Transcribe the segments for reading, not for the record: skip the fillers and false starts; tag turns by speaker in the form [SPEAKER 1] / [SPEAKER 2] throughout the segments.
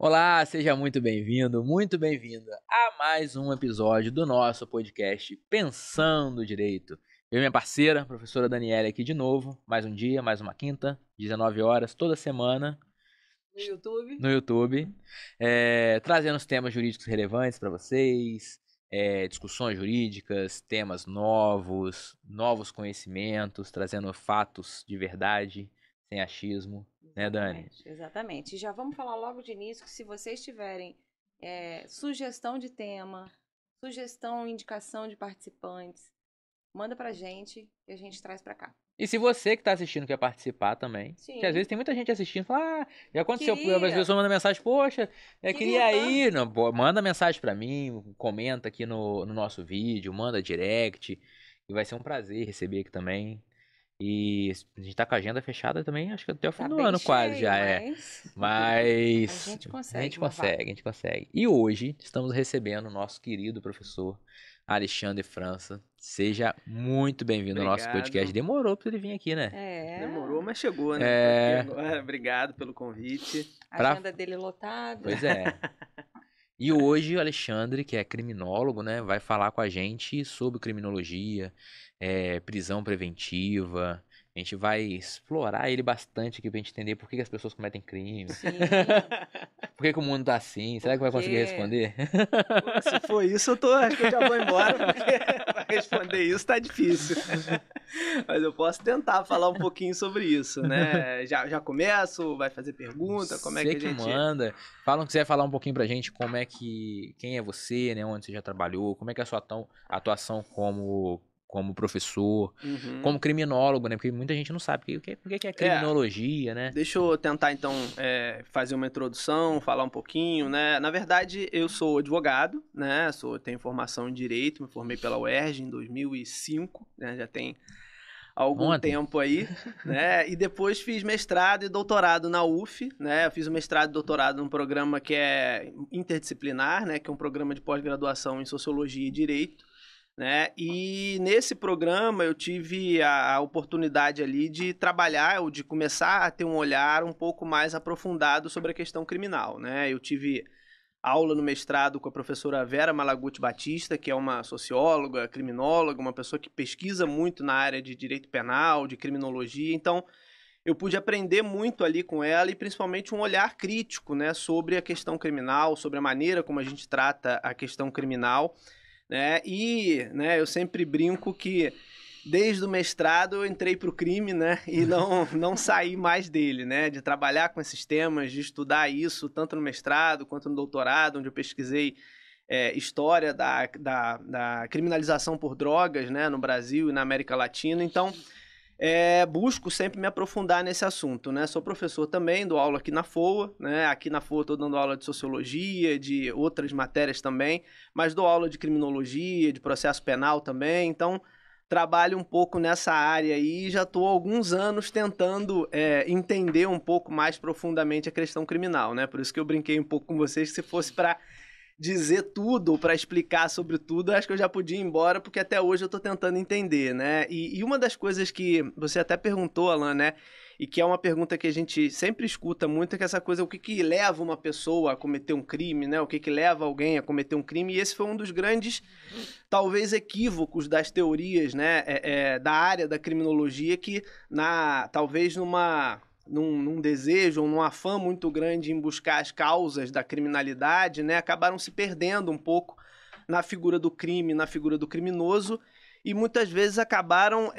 [SPEAKER 1] Olá, seja muito bem-vindo, muito bem-vinda a mais um episódio do nosso podcast Pensando Direito. Eu e minha parceira, professora Daniela, aqui de novo, mais um dia, mais uma quinta, 19 horas, toda semana
[SPEAKER 2] No YouTube.
[SPEAKER 1] trazendo os temas jurídicos relevantes para vocês, discussões jurídicas, temas novos, novos conhecimentos, trazendo fatos de verdade, sem achismo, né, Dani?
[SPEAKER 2] Exatamente. E já vamos falar logo de início que se vocês tiverem sugestão de tema, sugestão, indicação de participantes, manda pra gente e a gente traz pra cá.
[SPEAKER 1] E se você que tá assistindo quer participar também,
[SPEAKER 2] Sim.
[SPEAKER 1] que às vezes tem muita gente assistindo, fala, já aconteceu,
[SPEAKER 2] Queria.
[SPEAKER 1] às vezes manda mensagem, poxa, queria
[SPEAKER 2] tanto.
[SPEAKER 1] ir, não, pô, manda mensagem pra mim, comenta aqui no nosso vídeo, manda direct, e vai ser um prazer receber aqui também. E a gente tá com a agenda fechada também, acho que até o fim
[SPEAKER 2] Tá
[SPEAKER 1] do
[SPEAKER 2] bem
[SPEAKER 1] ano quase
[SPEAKER 2] cheio,
[SPEAKER 1] já é.
[SPEAKER 2] mas
[SPEAKER 1] Mas
[SPEAKER 2] a gente consegue,
[SPEAKER 1] a gente
[SPEAKER 2] Marvá.
[SPEAKER 1] consegue, a gente consegue. E hoje estamos recebendo o nosso querido professor Alexandre França. Seja muito bem-vindo ao nosso
[SPEAKER 3] Obrigado.
[SPEAKER 1] podcast. Demorou pra ele vir aqui, né?
[SPEAKER 3] Demorou, mas chegou, né?
[SPEAKER 1] É.
[SPEAKER 3] Tô aqui agora. Obrigado pelo convite.
[SPEAKER 2] A agenda dele lotada.
[SPEAKER 1] Pois é. E hoje o Alexandre, que é criminólogo, né, vai falar com a gente sobre criminologia, prisão preventiva. A gente vai explorar ele bastante aqui pra gente entender por que as pessoas cometem crime.
[SPEAKER 2] Sim.
[SPEAKER 1] Por que o mundo tá assim? Será que vai conseguir responder?
[SPEAKER 3] Se for isso, acho que eu já vou embora, porque pra responder isso tá difícil. Mas eu posso tentar falar um pouquinho sobre isso, né? Já começo, vai fazer pergunta, como é que a gente...
[SPEAKER 1] manda. Fala que você vai falar um pouquinho pra gente quem é você, né? Onde você já trabalhou, como é que é a sua atuação como professor, como criminólogo, né? Porque muita gente não sabe o que é criminologia, né?
[SPEAKER 3] Deixa eu tentar, então, fazer uma introdução, falar um pouquinho, né? Na verdade, eu sou advogado, né? Tenho formação em Direito, me formei pela UERJ em 2005, né? Já tem algum tempo aí, né? E depois fiz mestrado e doutorado na UF, né? Eu fiz o mestrado e doutorado num programa que é interdisciplinar, né? Que é um programa de pós-graduação em Sociologia e Direito, né? E nesse programa eu tive a oportunidade ali de trabalhar ou de começar a ter um olhar um pouco mais aprofundado sobre a questão criminal, né? Eu tive aula no mestrado com a professora Vera Malaguti Batista, que é uma socióloga, criminóloga, uma pessoa que pesquisa muito na área de direito penal, de criminologia, então eu pude aprender muito ali com ela e principalmente um olhar crítico, né, sobre a questão criminal, sobre a maneira como a gente trata a questão criminal, né? E, né, eu sempre brinco que desde o mestrado eu entrei para o crime, né, e não saí mais dele, né, de trabalhar com esses temas, de estudar isso, tanto no mestrado quanto no doutorado, onde eu pesquisei história da criminalização por drogas, né, no Brasil e na América Latina. Então, busco sempre me aprofundar nesse assunto, né? Sou professor também, dou aula aqui na FOA, né? Aqui na FOA estou dando aula de sociologia, de outras matérias também, mas dou aula de criminologia, de processo penal também, então trabalho um pouco nessa área aí e já estou há alguns anos tentando entender um pouco mais profundamente a questão criminal, né? Por isso que eu brinquei um pouco com vocês, que se fosse para dizer tudo, para explicar sobre tudo, acho que eu já podia ir embora, porque até hoje eu estou tentando entender, né? E uma das coisas que você até perguntou, Alan, né? E que é uma pergunta que a gente sempre escuta muito, é que essa coisa, o que leva uma pessoa a cometer um crime, né? O que leva alguém a cometer um crime, e esse foi um dos grandes, talvez, equívocos das teorias, né? Da área da criminologia, que talvez num desejo ou num afã muito grande em buscar as causas da criminalidade, né, acabaram se perdendo um pouco na figura do crime, na figura do criminoso, e muitas vezes acabaram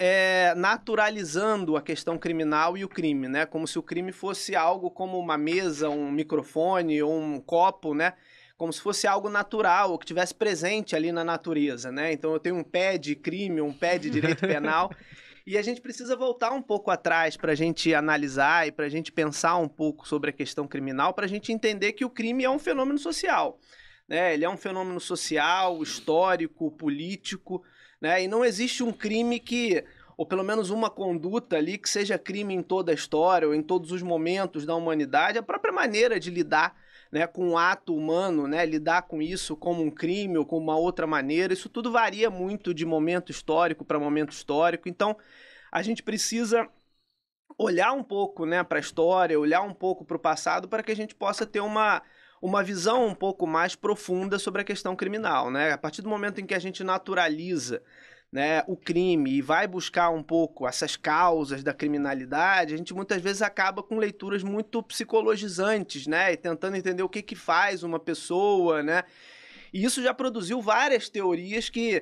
[SPEAKER 3] naturalizando a questão criminal e o crime, né, como se o crime fosse algo como uma mesa, um microfone ou um copo, né, como se fosse algo natural, ou que tivesse presente ali na natureza, né? Então eu tenho um pé de crime, um pé de direito penal, e a gente precisa voltar um pouco atrás para a gente analisar e para a gente pensar um pouco sobre a questão criminal, para a gente entender que o crime é um fenômeno social, né? Ele é um fenômeno social, histórico, político, né? E não existe um crime ou pelo menos uma conduta ali que seja crime em toda a história ou em todos os momentos da humanidade. A própria maneira de lidar, né, com o ato humano, né, lidar com isso como um crime ou como uma outra maneira, isso tudo varia muito de momento histórico para momento histórico. Então, a gente precisa olhar um pouco, né, para a história, olhar um pouco para o passado, para que a gente possa ter uma uma visão um pouco mais profunda sobre a questão criminal, né? A partir do momento em que a gente naturaliza, né, o crime e vai buscar um pouco essas causas da criminalidade, a gente muitas vezes acaba com leituras muito psicologizantes, né? E tentando entender o que que faz uma pessoa, né? E isso já produziu várias teorias que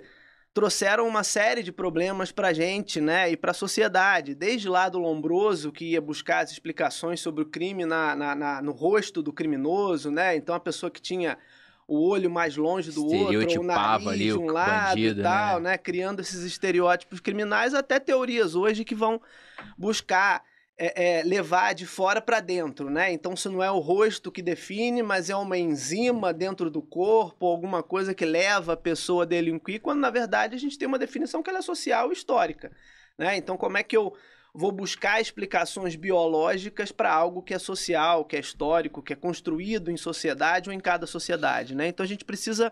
[SPEAKER 3] trouxeram uma série de problemas para a gente, né, e para a sociedade. Desde lá do Lombroso, que ia buscar as explicações sobre o crime no rosto do criminoso, né? Então a pessoa que tinha o olho mais longe do outro, o nariz
[SPEAKER 1] ali
[SPEAKER 3] de
[SPEAKER 1] o
[SPEAKER 3] um lado
[SPEAKER 1] bandido,
[SPEAKER 3] e tal,
[SPEAKER 1] né?
[SPEAKER 3] né? Criando esses estereótipos criminais, até teorias hoje que vão buscar levar de fora para dentro, né? Então, se não é o rosto que define, mas é uma enzima dentro do corpo, alguma coisa que leva a pessoa a delinquir, quando na verdade a gente tem uma definição que ela é social e histórica, né? Então, como é que eu vou buscar explicações biológicas para algo que é social, que é histórico, que é construído em sociedade ou em cada sociedade, né? Então, a gente precisa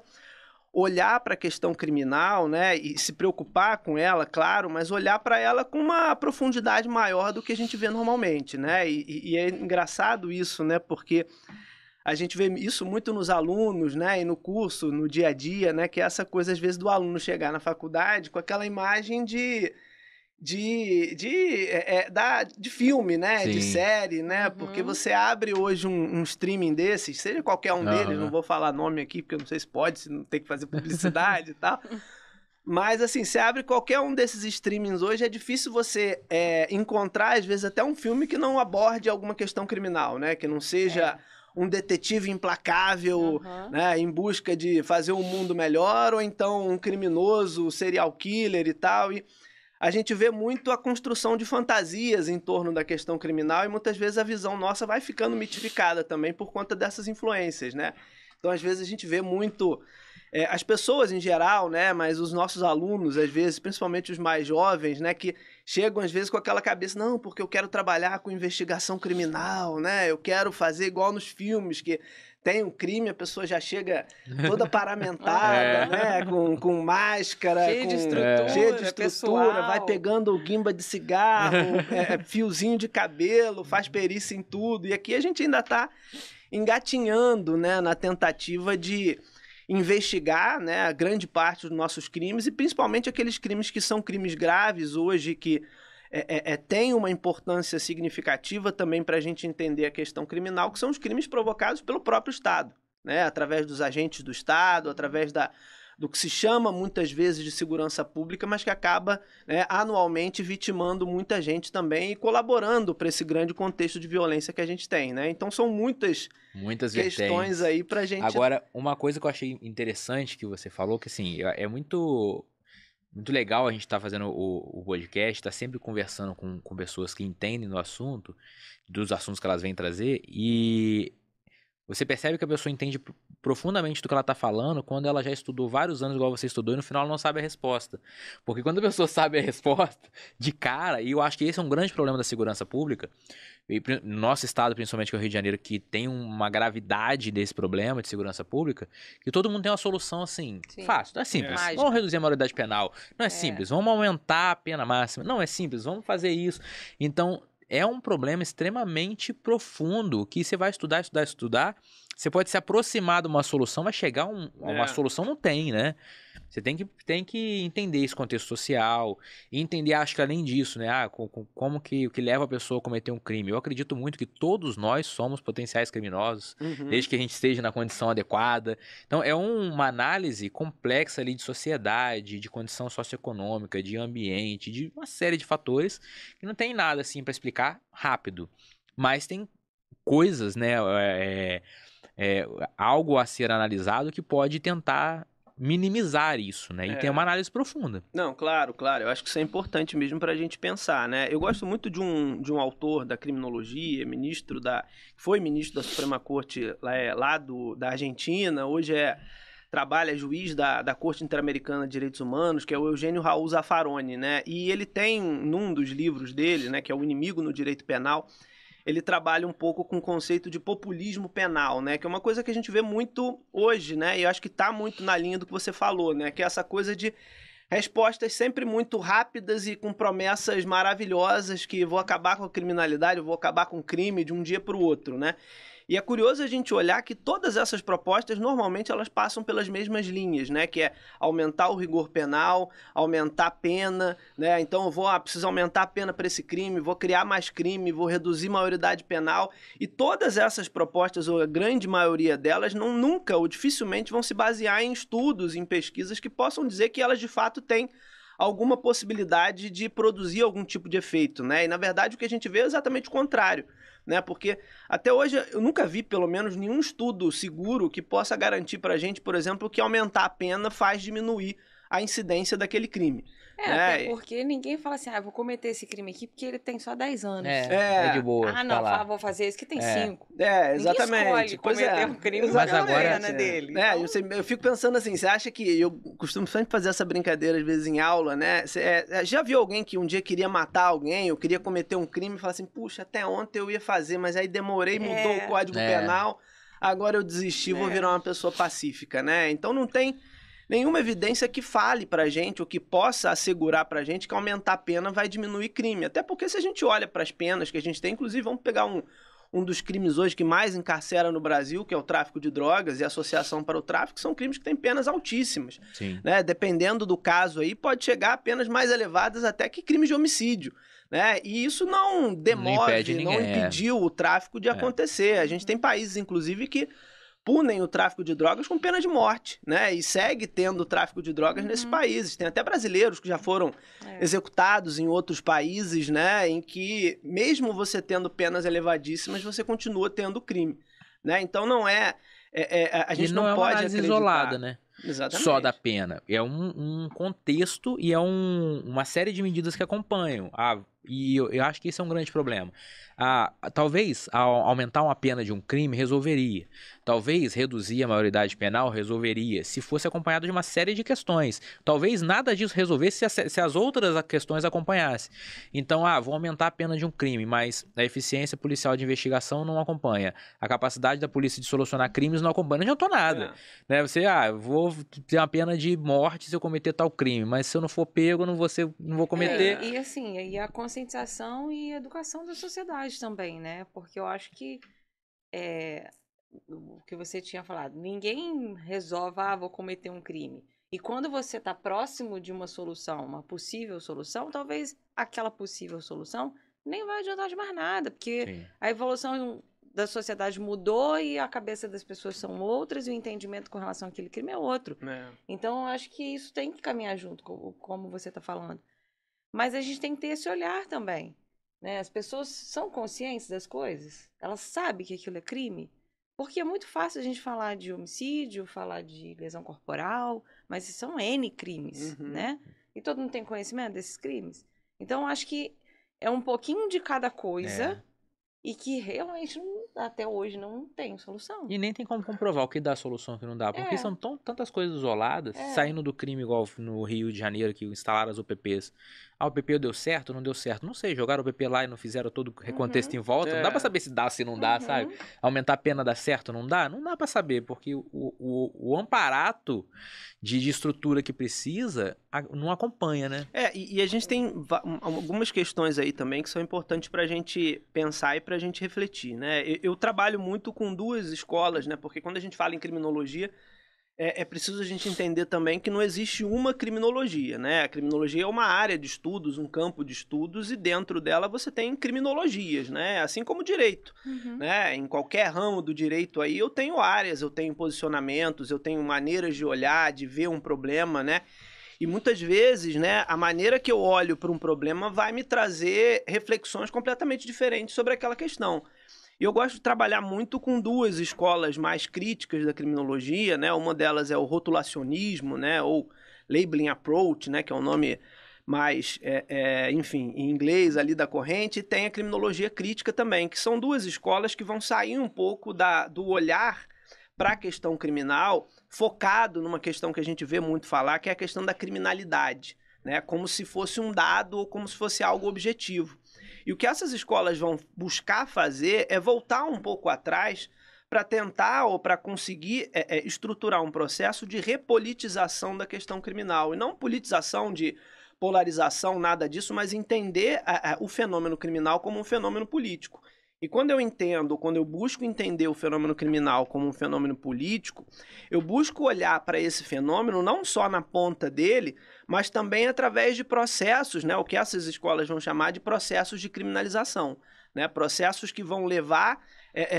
[SPEAKER 3] olhar para a questão criminal, né, e se preocupar com ela, claro, mas olhar para ela com uma profundidade maior do que a gente vê normalmente, né? E é engraçado isso, né? Porque a gente vê isso muito nos alunos, né? E no curso, no dia a dia, né? Que é essa coisa, às vezes, do aluno chegar na faculdade com aquela imagem de filme, né?
[SPEAKER 1] Sim.
[SPEAKER 3] De série, né? Porque você abre hoje um streaming desses, seja qualquer um deles, não vou falar nome aqui, porque eu não sei se pode, se não tem que fazer publicidade e tal. Mas, assim, você abre qualquer um desses streamings hoje, é difícil você encontrar, às vezes, até um filme que não aborde alguma questão criminal, né? Que não seja um detetive implacável, né, em busca de fazer um mundo melhor, ou então um criminoso, serial killer e tal. E a gente vê muito a construção de fantasias em torno da questão criminal e muitas vezes a visão nossa vai ficando mitificada também por conta dessas influências, né? Então, às vezes, a gente vê muito as pessoas em geral, né? Mas os nossos alunos, às vezes, principalmente os mais jovens, né? Que chegam, às vezes, com aquela cabeça, não, porque eu quero trabalhar com investigação criminal, né? Eu quero fazer igual nos filmes, que tem um crime, a pessoa já chega toda paramentada, né? Com máscara, cheia de estrutura, pessoal. Vai pegando o guimba de cigarro, fiozinho de cabelo, faz perícia em tudo. E aqui a gente ainda está engatinhando, né? Na tentativa de investigar, né, a grande parte dos nossos crimes e principalmente aqueles crimes que são crimes graves hoje, que tem uma importância significativa também para a gente entender a questão criminal, que são os crimes provocados pelo próprio Estado, né, através dos agentes do Estado, através do que se chama muitas vezes de segurança pública, mas que acaba, né, anualmente vitimando muita gente também e colaborando para esse grande contexto de violência que a gente tem, né? Então são muitas questões aí pra gente...
[SPEAKER 1] Agora, uma coisa que eu achei interessante que você falou, que assim, é muito legal a gente estar fazendo o podcast, estar sempre conversando com pessoas que entendem do assunto, dos assuntos que elas vêm trazer, e você percebe que a pessoa entende profundamente do que ela está falando quando ela já estudou vários anos igual você estudou e no final ela não sabe a resposta. Porque quando a pessoa sabe a resposta de cara, e eu acho que esse é um grande problema da segurança pública, e no nosso estado, principalmente que é o Rio de Janeiro, que tem uma gravidade desse problema de segurança pública, que todo mundo tem uma solução assim, fácil, não é simples. Vamos reduzir a maioridade penal, não é simples. Vamos aumentar a pena máxima, não é simples. Vamos fazer isso. Então, é um problema extremamente profundo que você vai estudar, você pode se aproximar de uma solução, mas chegar a uma solução não tem, né? Você tem que entender esse contexto social e entender, acho que além disso, né? Como que o que leva a pessoa a cometer um crime. Eu acredito muito que todos nós somos potenciais criminosos, desde que a gente esteja na condição adequada. Então, é uma análise complexa ali de sociedade, de condição socioeconômica, de ambiente, de uma série de fatores que não tem nada assim para explicar rápido. Mas tem coisas, né? Algo a ser analisado que pode tentar minimizar isso, né? E ter uma análise profunda.
[SPEAKER 3] Não, claro. Eu acho que isso é importante mesmo para a gente pensar, né? Eu gosto muito de um autor da criminologia, foi ministro da Suprema Corte lá da Argentina, hoje trabalha juiz da Corte Interamericana de Direitos Humanos, que é o Eugênio Raul Zaffaroni, né? E ele tem, num dos livros dele, né, que é O Inimigo no Direito Penal, ele trabalha um pouco com o conceito de populismo penal, né? Que é uma coisa que a gente vê muito hoje, né? E eu acho que está muito na linha do que você falou, né? Que é essa coisa de respostas sempre muito rápidas e com promessas maravilhosas que vou acabar com a criminalidade, eu vou acabar com o crime de um dia para o outro, né? E é curioso a gente olhar que todas essas propostas, normalmente, elas passam pelas mesmas linhas, né? Que é aumentar o rigor penal, aumentar a pena, né? Então, eu vou, preciso aumentar a pena para esse crime, vou criar mais crime, vou reduzir a maioridade penal. E todas essas propostas, ou a grande maioria delas, nunca ou dificilmente vão se basear em estudos, em pesquisas que possam dizer que elas, de fato, têm alguma possibilidade de produzir algum tipo de efeito, né? E, na verdade, o que a gente vê é exatamente o contrário, né? Porque até hoje eu nunca vi, pelo menos, nenhum estudo seguro que possa garantir pra gente, por exemplo, que aumentar a pena faz diminuir a incidência daquele crime.
[SPEAKER 2] Até porque ninguém fala assim, vou cometer esse crime aqui porque ele tem só 10 anos.
[SPEAKER 1] É de boa.
[SPEAKER 2] Vou fazer esse que tem 5.
[SPEAKER 3] Exatamente.
[SPEAKER 2] Ninguém escolhe cometer um crime
[SPEAKER 1] mas agora
[SPEAKER 2] pena dele. Então...
[SPEAKER 3] eu fico pensando assim, você acha que... Eu costumo sempre fazer essa brincadeira, às vezes, em aula, né? Já viu alguém que um dia queria matar alguém, ou queria cometer um crime e fala assim, puxa, até ontem eu ia fazer, mas aí demorei, mudou o Código Penal, agora eu desisti, vou virar uma pessoa pacífica, né? Então não tem nenhuma evidência que fale pra gente, ou que possa assegurar pra gente que aumentar a pena vai diminuir crime. Até porque se a gente olha para as penas que a gente tem, inclusive vamos pegar um dos crimes hoje que mais encarcera no Brasil, que é o tráfico de drogas e associação para o tráfico, são crimes que têm penas altíssimas.
[SPEAKER 1] Sim.
[SPEAKER 3] Né? Dependendo do caso aí, pode chegar a penas mais elevadas até que crimes de homicídio. Né? E isso não demove, não impediu o tráfico de acontecer. A gente tem países, inclusive, que punem o tráfico de drogas com pena de morte, né? E segue tendo tráfico de drogas nesses países. Tem até brasileiros que já foram executados em outros países, né? Em que, mesmo você tendo penas elevadíssimas, você continua tendo crime, né? Então não é... a gente não pode
[SPEAKER 1] acreditar.
[SPEAKER 3] Não é
[SPEAKER 1] isolada, né?
[SPEAKER 3] Exatamente.
[SPEAKER 1] Só da pena. É um contexto e é uma série de medidas que acompanham. E eu acho que esse é um grande problema. Talvez aumentar uma pena de um crime resolveria. Talvez reduzir a maioridade penal resolveria, se fosse acompanhado de uma série de questões. Talvez nada disso resolvesse se as outras questões acompanhassem. Então, vou aumentar a pena de um crime, mas a eficiência policial de investigação não acompanha. A capacidade da polícia de solucionar crimes não acompanha. Não adiantou nada. Né? Você, vou ter uma pena de morte se eu cometer tal crime, mas se eu não for pego, não vou cometer.
[SPEAKER 2] E assim, e a conscientização e educação da sociedade também, né? Porque eu acho que o que você tinha falado, ninguém resolve, vou cometer um crime. E quando você está próximo de uma solução, uma possível solução, talvez aquela possível solução nem vai adiantar de mais nada, porque a evolução da sociedade mudou e a cabeça das pessoas são outras e o entendimento com relação àquele crime é outro. Então, eu acho que isso tem que caminhar junto, como você está falando. Mas a gente tem que ter esse olhar também, né? As pessoas são conscientes das coisas? Elas sabem que aquilo é crime? Porque é muito fácil a gente falar de homicídio, falar de lesão corporal, mas são N crimes, né? E todo mundo tem conhecimento desses crimes. Então, eu acho que é um pouquinho de cada coisa e que realmente até hoje não tem solução.
[SPEAKER 1] E nem tem como comprovar o que dá solução e o que não dá, porque são tantas coisas isoladas, saindo do crime igual no Rio de Janeiro, que instalaram as UPPs. O UPP deu certo, não deu certo? Não sei, jogaram o UPP lá e não fizeram todo o contexto em volta. Não dá pra saber se dá, se não dá, sabe? Aumentar a pena dá certo, não dá? Não dá pra saber, porque o amparato de estrutura que precisa não acompanha, né?
[SPEAKER 3] E a gente tem algumas questões aí também que são importantes pra gente pensar e pra gente refletir, né? Eu trabalho muito com duas escolas, né? Porque quando a gente fala em criminologia, é preciso a gente entender também que não existe uma criminologia, né? A criminologia é uma área de estudos, um campo de estudos, e dentro dela você tem criminologias, né? Assim como o direito, né? Em qualquer ramo do direito aí eu tenho áreas, eu tenho posicionamentos, eu tenho maneiras de olhar, de ver um problema, né? E muitas vezes, né, a maneira que eu olho para um problema vai me trazer reflexões completamente diferentes sobre aquela questão. E eu gosto de trabalhar muito com duas escolas mais críticas da criminologia, né? Uma delas é o rotulacionismo, né? Ou labeling approach, né? Que é o nome mais, enfim, em inglês ali da corrente. E tem a criminologia crítica também, que são duas escolas que vão sair um pouco do olhar para a questão criminal, focado numa questão que a gente vê muito falar, que é a questão da criminalidade, né? Como se fosse um dado ou como se fosse algo objetivo. E o que essas escolas vão buscar fazer é voltar um pouco atrás para tentar ou para conseguir estruturar um processo de repolitização da questão criminal. E não politização de polarização, nada disso, mas entender o fenômeno criminal como um fenômeno político. E quando eu busco entender o fenômeno criminal como um fenômeno político, eu busco olhar para esse fenômeno não só na ponta dele, mas também através de processos, né, o que essas escolas vão chamar de processos de criminalização, né, processos que vão levar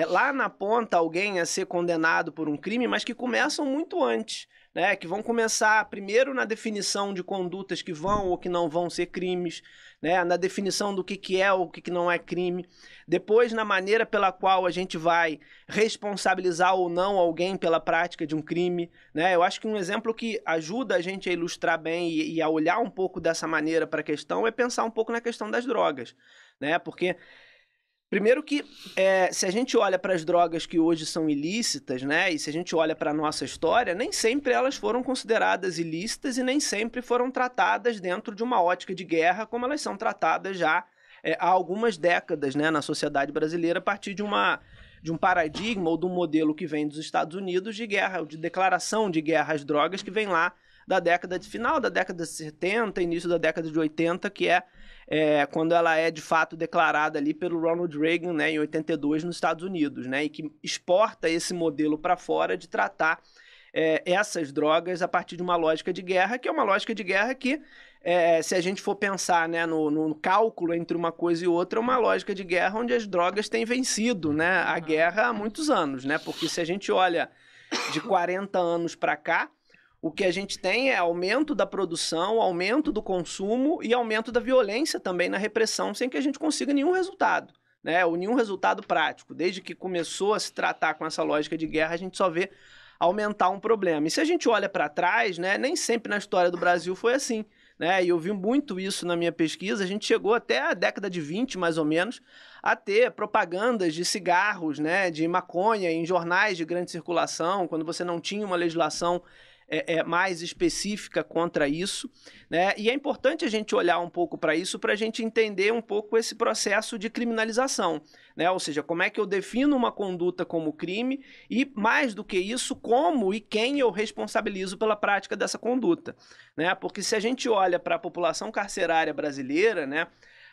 [SPEAKER 3] lá na ponta alguém a ser condenado por um crime, mas que começam muito antes, né, que vão começar primeiro na definição de condutas que vão ou que não vão ser crimes, né, na definição do que é ou o que não é crime, depois na maneira pela qual a gente vai responsabilizar ou não alguém pela prática de um crime, né? Eu acho que um exemplo que ajuda a gente a ilustrar bem e a olhar um pouco dessa maneira para a questão é pensar um pouco na questão das drogas, né? Porque primeiro que se a gente olha para as drogas que hoje são ilícitas, né, e se a gente olha para a nossa história, nem sempre elas foram consideradas ilícitas e nem sempre foram tratadas dentro de uma ótica de guerra, como elas são tratadas já há algumas décadas, né, na sociedade brasileira, a partir de um paradigma ou de um modelo que vem dos Estados Unidos de guerra, de declaração de guerra às drogas, que vem lá final da década de 70, início da década de 80, que quando ela é de fato declarada ali pelo Ronald Reagan, né, em 82 nos Estados Unidos, né, e que exporta esse modelo para fora de tratar essas drogas a partir de uma lógica de guerra, que é uma lógica de guerra que, se a gente for pensar, né, no cálculo entre uma coisa e outra, é uma lógica de guerra onde as drogas têm vencido, né, a guerra há muitos anos, né, porque se a gente olha de 40 anos para cá, o que a gente tem é aumento da produção, aumento do consumo e aumento da violência também na repressão, sem que a gente consiga nenhum resultado, né? Ou nenhum resultado prático. Desde que começou a se tratar com essa lógica de guerra, a gente só vê aumentar um problema. E se a gente olha para trás, né, nem sempre na história do Brasil foi assim, né? E eu vi muito isso na minha pesquisa. A gente chegou até a década de 20, mais ou menos, a ter propagandas de cigarros, né, de maconha em jornais de grande circulação, quando você não tinha uma legislação mais específica contra isso, né? E é importante a gente olhar um pouco para isso para a gente entender um pouco esse processo de criminalização, né? Ou seja, como é que eu defino uma conduta como crime e, mais do que isso, como e quem eu responsabilizo pela prática dessa conduta, né? Porque se a gente olha para a população carcerária brasileira, né,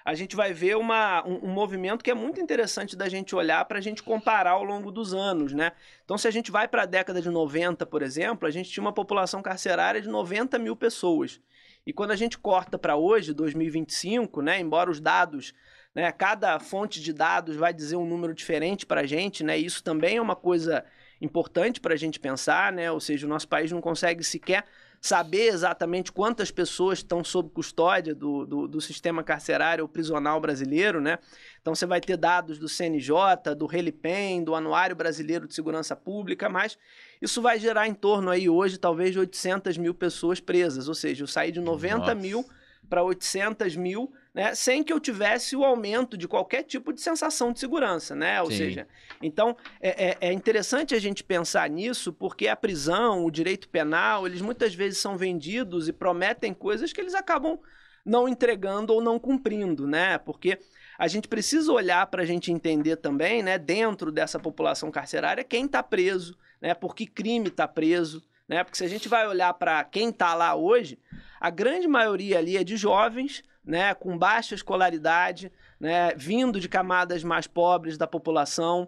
[SPEAKER 3] a gente vai ver um movimento que é muito interessante da gente olhar para a gente comparar ao longo dos anos, né? Então, se a gente vai para a década de 90, por exemplo, a gente tinha uma população carcerária de 90 mil pessoas. E quando a gente corta para hoje, 2025, né, embora os dados, né, cada fonte de dados vai dizer um número diferente para a gente, né? Isso também é uma coisa importante para a gente pensar, né? Ou seja, o nosso país não consegue sequer saber exatamente quantas pessoas estão sob custódia do sistema carcerário ou prisional brasileiro, né? Então você vai ter dados do CNJ, do RELIPEM, do Anuário Brasileiro de Segurança Pública, mas isso vai gerar em torno aí hoje talvez de 800 mil pessoas presas, ou seja, eu saí de 90 mil para 800 mil, né, sem que eu tivesse o aumento de qualquer tipo de sensação de segurança, né? Ou seja, então é interessante a gente pensar nisso, porque a prisão, o direito penal, eles muitas vezes são vendidos e prometem coisas que eles acabam não entregando ou não cumprindo, né? Porque a gente precisa olhar para a gente entender também, né, dentro dessa população carcerária, quem está preso, né, por que crime está preso, né? Porque se a gente vai olhar para quem está lá hoje, a grande maioria ali é de jovens, né, com baixa escolaridade, né, vindo de camadas mais pobres da população.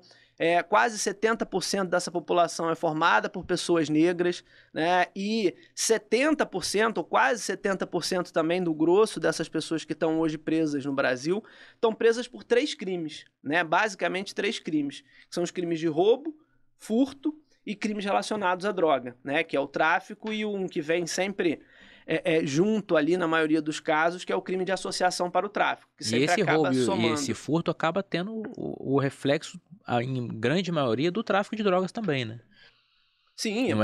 [SPEAKER 3] Quase 70% dessa população é formada por pessoas negras, né, e 70%, ou quase 70% também do grosso dessas pessoas que estão hoje presas no Brasil, estão presas por 3 crimes, né, basicamente 3 crimes, que são os crimes de roubo, furto e crimes relacionados à droga, né, que é o tráfico e um que vem sempre junto ali na maioria dos casos, que é o crime de associação para o tráfico, que sempre
[SPEAKER 1] esse
[SPEAKER 3] acaba
[SPEAKER 1] roubo
[SPEAKER 3] somando.
[SPEAKER 1] e esse furto acaba tendo o reflexo, em grande maioria, do tráfico de drogas também, né?
[SPEAKER 3] Sim,
[SPEAKER 1] não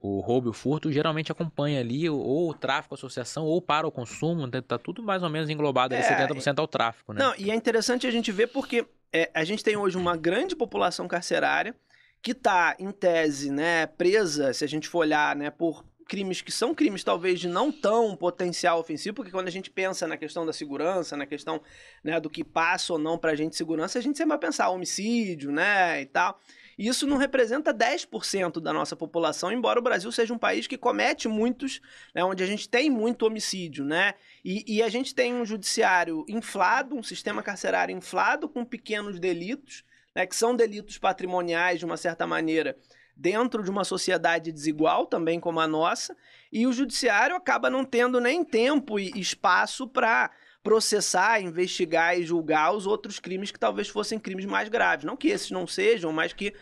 [SPEAKER 1] o roubo e o furto geralmente acompanha ali ou o tráfico, associação, ou para o consumo, né? Tá tudo mais ou menos englobado ali, 70% ao tráfico, né?
[SPEAKER 3] Não, e é interessante a gente ver porque a gente tem hoje uma grande população carcerária que está, em tese, né, presa, se a gente for olhar, né, por crimes que são crimes talvez de não tão potencial ofensivo, porque quando a gente pensa na questão da segurança, na questão, né, do que passa ou não pra gente segurança, a gente sempre vai pensar homicídio, né, e tal. E isso não representa 10% da nossa população, embora o Brasil seja um país que comete muitos, né, onde a gente tem muito homicídio, né? E a gente tem um judiciário inflado, um sistema carcerário inflado com pequenos delitos, né, que são delitos patrimoniais de uma certa maneira, dentro de uma sociedade desigual, também como a nossa, e o judiciário acaba não tendo nem tempo e espaço para processar, investigar e julgar os outros crimes que talvez fossem crimes mais graves. Não que esses não sejam, mas que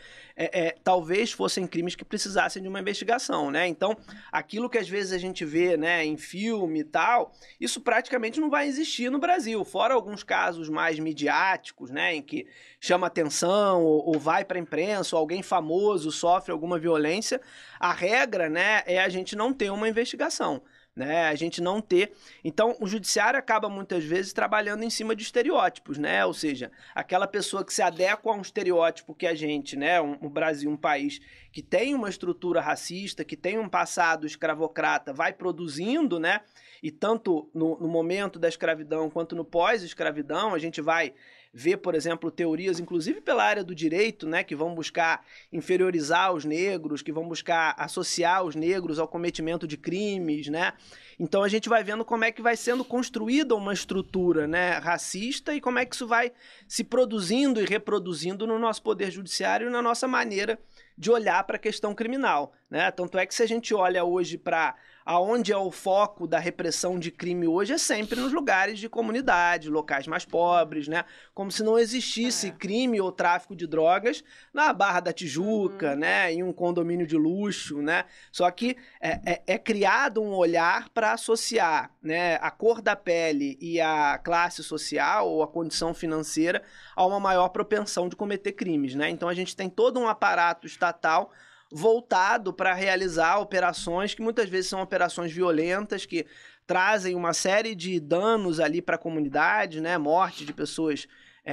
[SPEAKER 3] talvez fossem crimes que precisassem de uma investigação, né? Então, aquilo que às vezes a gente vê, né, em filme e tal, isso praticamente não vai existir no Brasil, fora alguns casos mais midiáticos, né, em que chama atenção ou vai para a imprensa, ou alguém famoso sofre alguma violência. A regra, né, é a gente não ter uma investigação, né? A gente não ter. Então, o judiciário acaba muitas vezes trabalhando em cima de estereótipos, né? Ou seja, aquela pessoa que se adequa a um estereótipo que a gente, né? O Brasil, um país que tem uma estrutura racista, que tem um passado escravocrata, vai produzindo, né? E tanto no momento da escravidão quanto no pós-escravidão, a gente vai ver, por exemplo, teorias, inclusive pela área do direito, né, que vão buscar inferiorizar os negros, que vão buscar associar os negros ao cometimento de crimes, né? Então a gente vai vendo como é que vai sendo construída uma estrutura, né, racista e como é que isso vai se produzindo e reproduzindo no nosso poder judiciário e na nossa maneira de olhar para a questão criminal, né? Tanto é que se a gente olha hoje para aonde é o foco da repressão de crime hoje, é sempre nos lugares de comunidade, locais mais pobres, né? Como se não existisse crime ou tráfico de drogas na Barra da Tijuca, né? Em um condomínio de luxo, né? Só que é criado um olhar para associar, né, a cor da pele e a classe social ou a condição financeira a uma maior propensão de cometer crimes, né? Então a gente tem todo um aparato estatal voltado para realizar operações que muitas vezes são operações violentas, que trazem uma série de danos ali para a comunidade, né? Morte de pessoas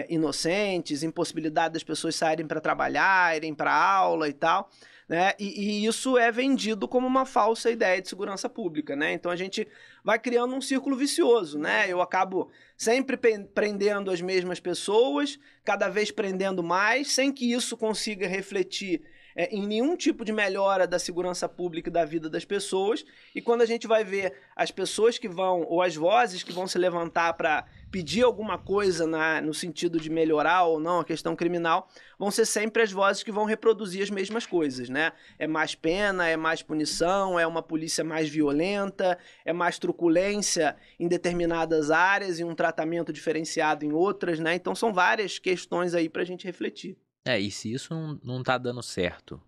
[SPEAKER 3] inocentes, impossibilidade das pessoas saírem para trabalhar, irem para aula e tal, né? E isso é vendido como uma falsa ideia de segurança pública, né? Então a gente vai criando um círculo vicioso, né? Eu acabo sempre prendendo as mesmas pessoas, cada vez prendendo mais, sem que isso consiga refletir em nenhum tipo de melhora da segurança pública e da vida das pessoas. E quando a gente vai ver as pessoas que vão, ou as vozes que vão se levantar para pedir alguma coisa no sentido de melhorar ou não a questão criminal, vão ser sempre as vozes que vão reproduzir as mesmas coisas, né? É mais pena, é mais punição, é uma polícia mais violenta, é mais truculência em determinadas áreas e um tratamento diferenciado em outras, né? Então são várias questões aí para a gente refletir.
[SPEAKER 1] E se isso não tá dando certo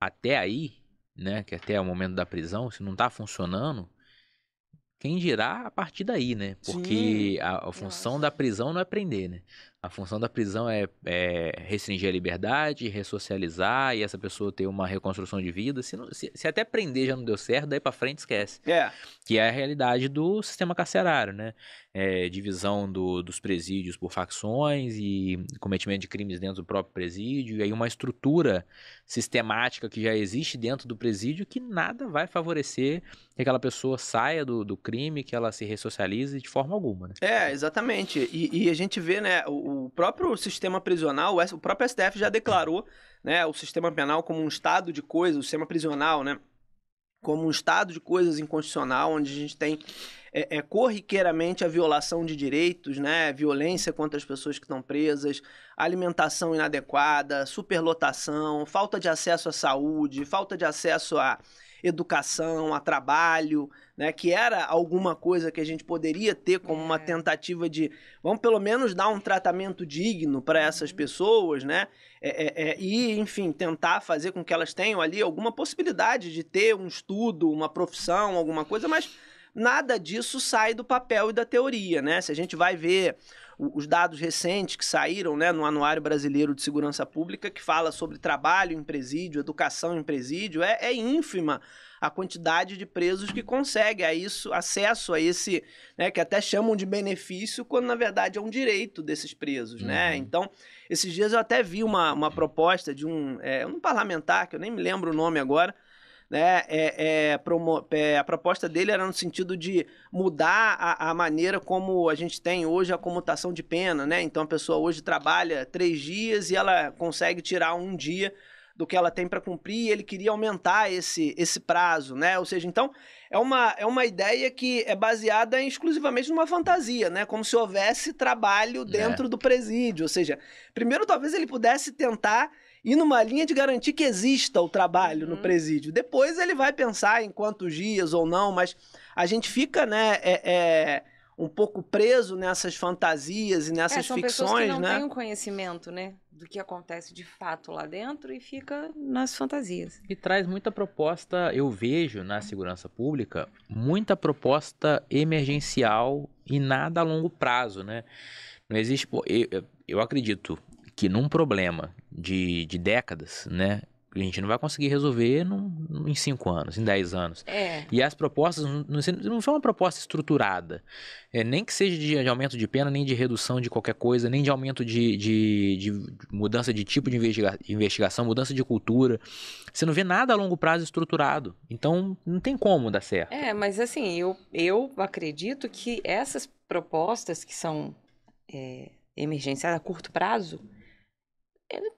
[SPEAKER 1] até aí, né, que até o momento da prisão, se não tá funcionando, quem dirá a partir daí, né? Porque a função da prisão não é prender, né? A função da prisão é restringir a liberdade, ressocializar e essa pessoa ter uma reconstrução de vida. Se até prender já não deu certo, daí pra frente esquece. Que é a realidade do sistema carcerário, né? Divisão dos presídios por facções e cometimento de crimes dentro do próprio presídio. E aí uma estrutura sistemática que já existe dentro do presídio que nada vai favorecer que aquela pessoa saia do crime, que ela se ressocialize de forma alguma, né?
[SPEAKER 3] Exatamente. E a gente vê, né, o próprio sistema prisional, o próprio STF já declarou, né, o sistema penal como um estado de coisas, o sistema prisional, né, como um estado de coisas inconstitucional, onde a gente tem corriqueiramente a violação de direitos, né, violência contra as pessoas que estão presas, alimentação inadequada, superlotação, falta de acesso à saúde, falta de acesso à educação, a trabalho, né, que era alguma coisa que a gente poderia ter como uma tentativa de, vamos pelo menos dar um tratamento digno para essas pessoas, né, e, enfim, tentar fazer com que elas tenham ali alguma possibilidade de ter um estudo, uma profissão, alguma coisa, mas nada disso sai do papel e da teoria, né? Se a gente vai ver os dados recentes que saíram, né, no Anuário Brasileiro de Segurança Pública, que fala sobre trabalho em presídio, educação em presídio, é ínfima a quantidade de presos que consegue acesso a esse, né, que até chamam de benefício, quando na verdade é um direito desses presos, né? Então, esses dias eu até vi uma proposta de um parlamentar, que eu nem me lembro o nome agora, né, a proposta dele era no sentido de mudar a maneira como a gente tem hoje a comutação de pena, né? Então a pessoa hoje trabalha 3 dias e ela consegue tirar um dia do que ela tem para cumprir, e ele queria aumentar esse prazo, né? Ou seja, então, é uma ideia que é baseada exclusivamente numa fantasia, né? Como se houvesse trabalho dentro do presídio. Ou seja, primeiro talvez ele pudesse tentar ir numa linha de garantir que exista o trabalho no presídio. Depois ele vai pensar em quantos dias ou não, mas a gente fica, né, um pouco preso nessas fantasias e nessas
[SPEAKER 2] são
[SPEAKER 3] ficções,
[SPEAKER 2] pessoas que não
[SPEAKER 3] né?
[SPEAKER 2] têm um conhecimento, né, do que acontece de fato lá dentro e fica nas fantasias.
[SPEAKER 1] E traz muita proposta, eu vejo na segurança pública, muita proposta emergencial e nada a longo prazo, né? Não existe... Eu acredito que num problema de décadas, né, a gente não vai conseguir resolver em 5 anos, em 10 anos. E as propostas não são uma proposta estruturada, nem que seja de aumento de pena, nem de redução de qualquer coisa, nem de aumento de mudança de tipo de investigação, mudança de cultura. Você não vê nada a longo prazo estruturado. Então, não tem como dar certo.
[SPEAKER 2] Mas assim, eu acredito que essas propostas que são emergenciais a curto prazo,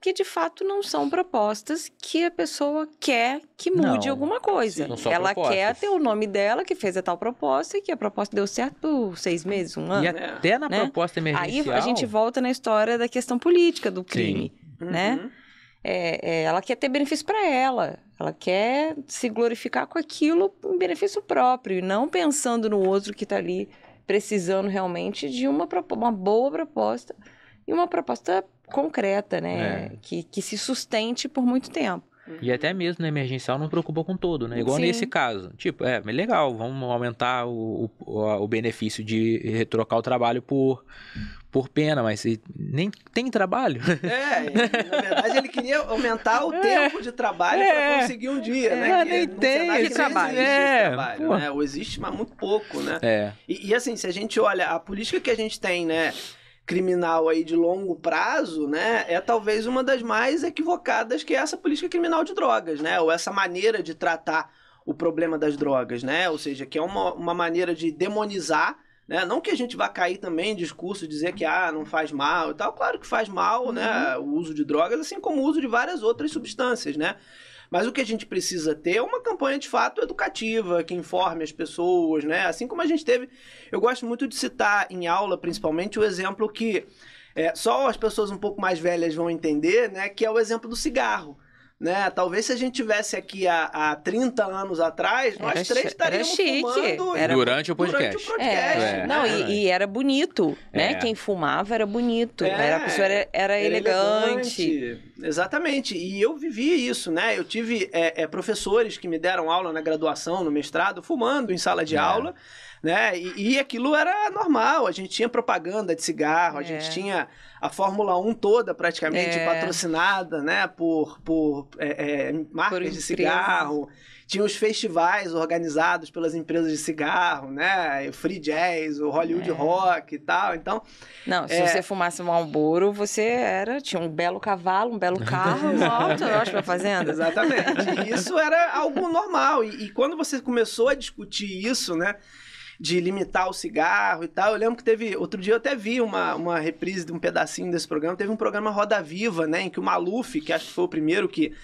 [SPEAKER 2] que de fato não são propostas que a pessoa quer que mude alguma coisa.
[SPEAKER 1] Não são
[SPEAKER 2] ela
[SPEAKER 1] propostas.
[SPEAKER 2] quer ter o nome dela, que fez a tal proposta, e que a proposta deu certo por 6 meses, 1 ano.
[SPEAKER 1] E até na proposta emergencial...
[SPEAKER 2] Aí a gente volta na história da questão política do crime, né? Ela quer ter benefício para ela. Ela quer se glorificar com aquilo em benefício próprio, e não pensando no outro que está ali precisando realmente de uma boa proposta e uma proposta concreta, né? Que se sustente por muito tempo.
[SPEAKER 1] E até mesmo na emergencial não preocupa com todo, né? Igual nesse caso. Tipo, legal, vamos aumentar o benefício de trocar o trabalho por pena, mas nem tem trabalho.
[SPEAKER 3] Na verdade ele queria aumentar o tempo de trabalho para conseguir um dia, né?
[SPEAKER 1] Nem tem
[SPEAKER 3] trabalho.
[SPEAKER 1] trabalho.
[SPEAKER 3] Ou existe, mas muito pouco, né? E assim, se a gente olha a política que a gente tem, né, criminal aí de longo prazo, né, é talvez uma das mais equivocadas, que é essa política criminal de drogas, né? Ou essa maneira de tratar o problema das drogas, né? Ou seja, que é uma maneira de demonizar, né? Não que a gente vá cair também em discurso, dizer que não faz mal e tal. Claro que faz mal, né, o uso de drogas, assim como o uso de várias outras substâncias, né? Mas o que a gente precisa ter é uma campanha de fato educativa, que informe as pessoas, né? Assim como a gente teve... Eu gosto muito de citar em aula, principalmente, o exemplo que só as pessoas um pouco mais velhas vão entender, né? Que é o exemplo do cigarro. Né? Talvez se a gente tivesse aqui há 30 anos atrás, nós três estaríamos fumando
[SPEAKER 1] durante o podcast.
[SPEAKER 2] E era bonito, né? Quem fumava era bonito, a pessoa era elegante.
[SPEAKER 3] Exatamente, e eu vivi isso, né? Eu tive professores que me deram aula na graduação, no mestrado, fumando em sala de aula, né? E aquilo era normal, a gente tinha propaganda de cigarro, a gente tinha a Fórmula 1 toda praticamente patrocinada, né, por marcas de cigarro. Tinha os festivais organizados pelas empresas de cigarro, né, o Free Jazz, o Hollywood Rock e tal, então...
[SPEAKER 2] Não, se você fumasse um Marlboro, tinha um belo cavalo, um belo carro, uma ótima fazenda.
[SPEAKER 3] Exatamente, e isso era algo normal, e quando você começou a discutir isso, né, de limitar o cigarro e tal. Eu lembro que outro dia eu até vi uma reprise de um pedacinho desse programa. Teve um programa Roda Viva, né? Em que o Maluf, que acho que foi o primeiro que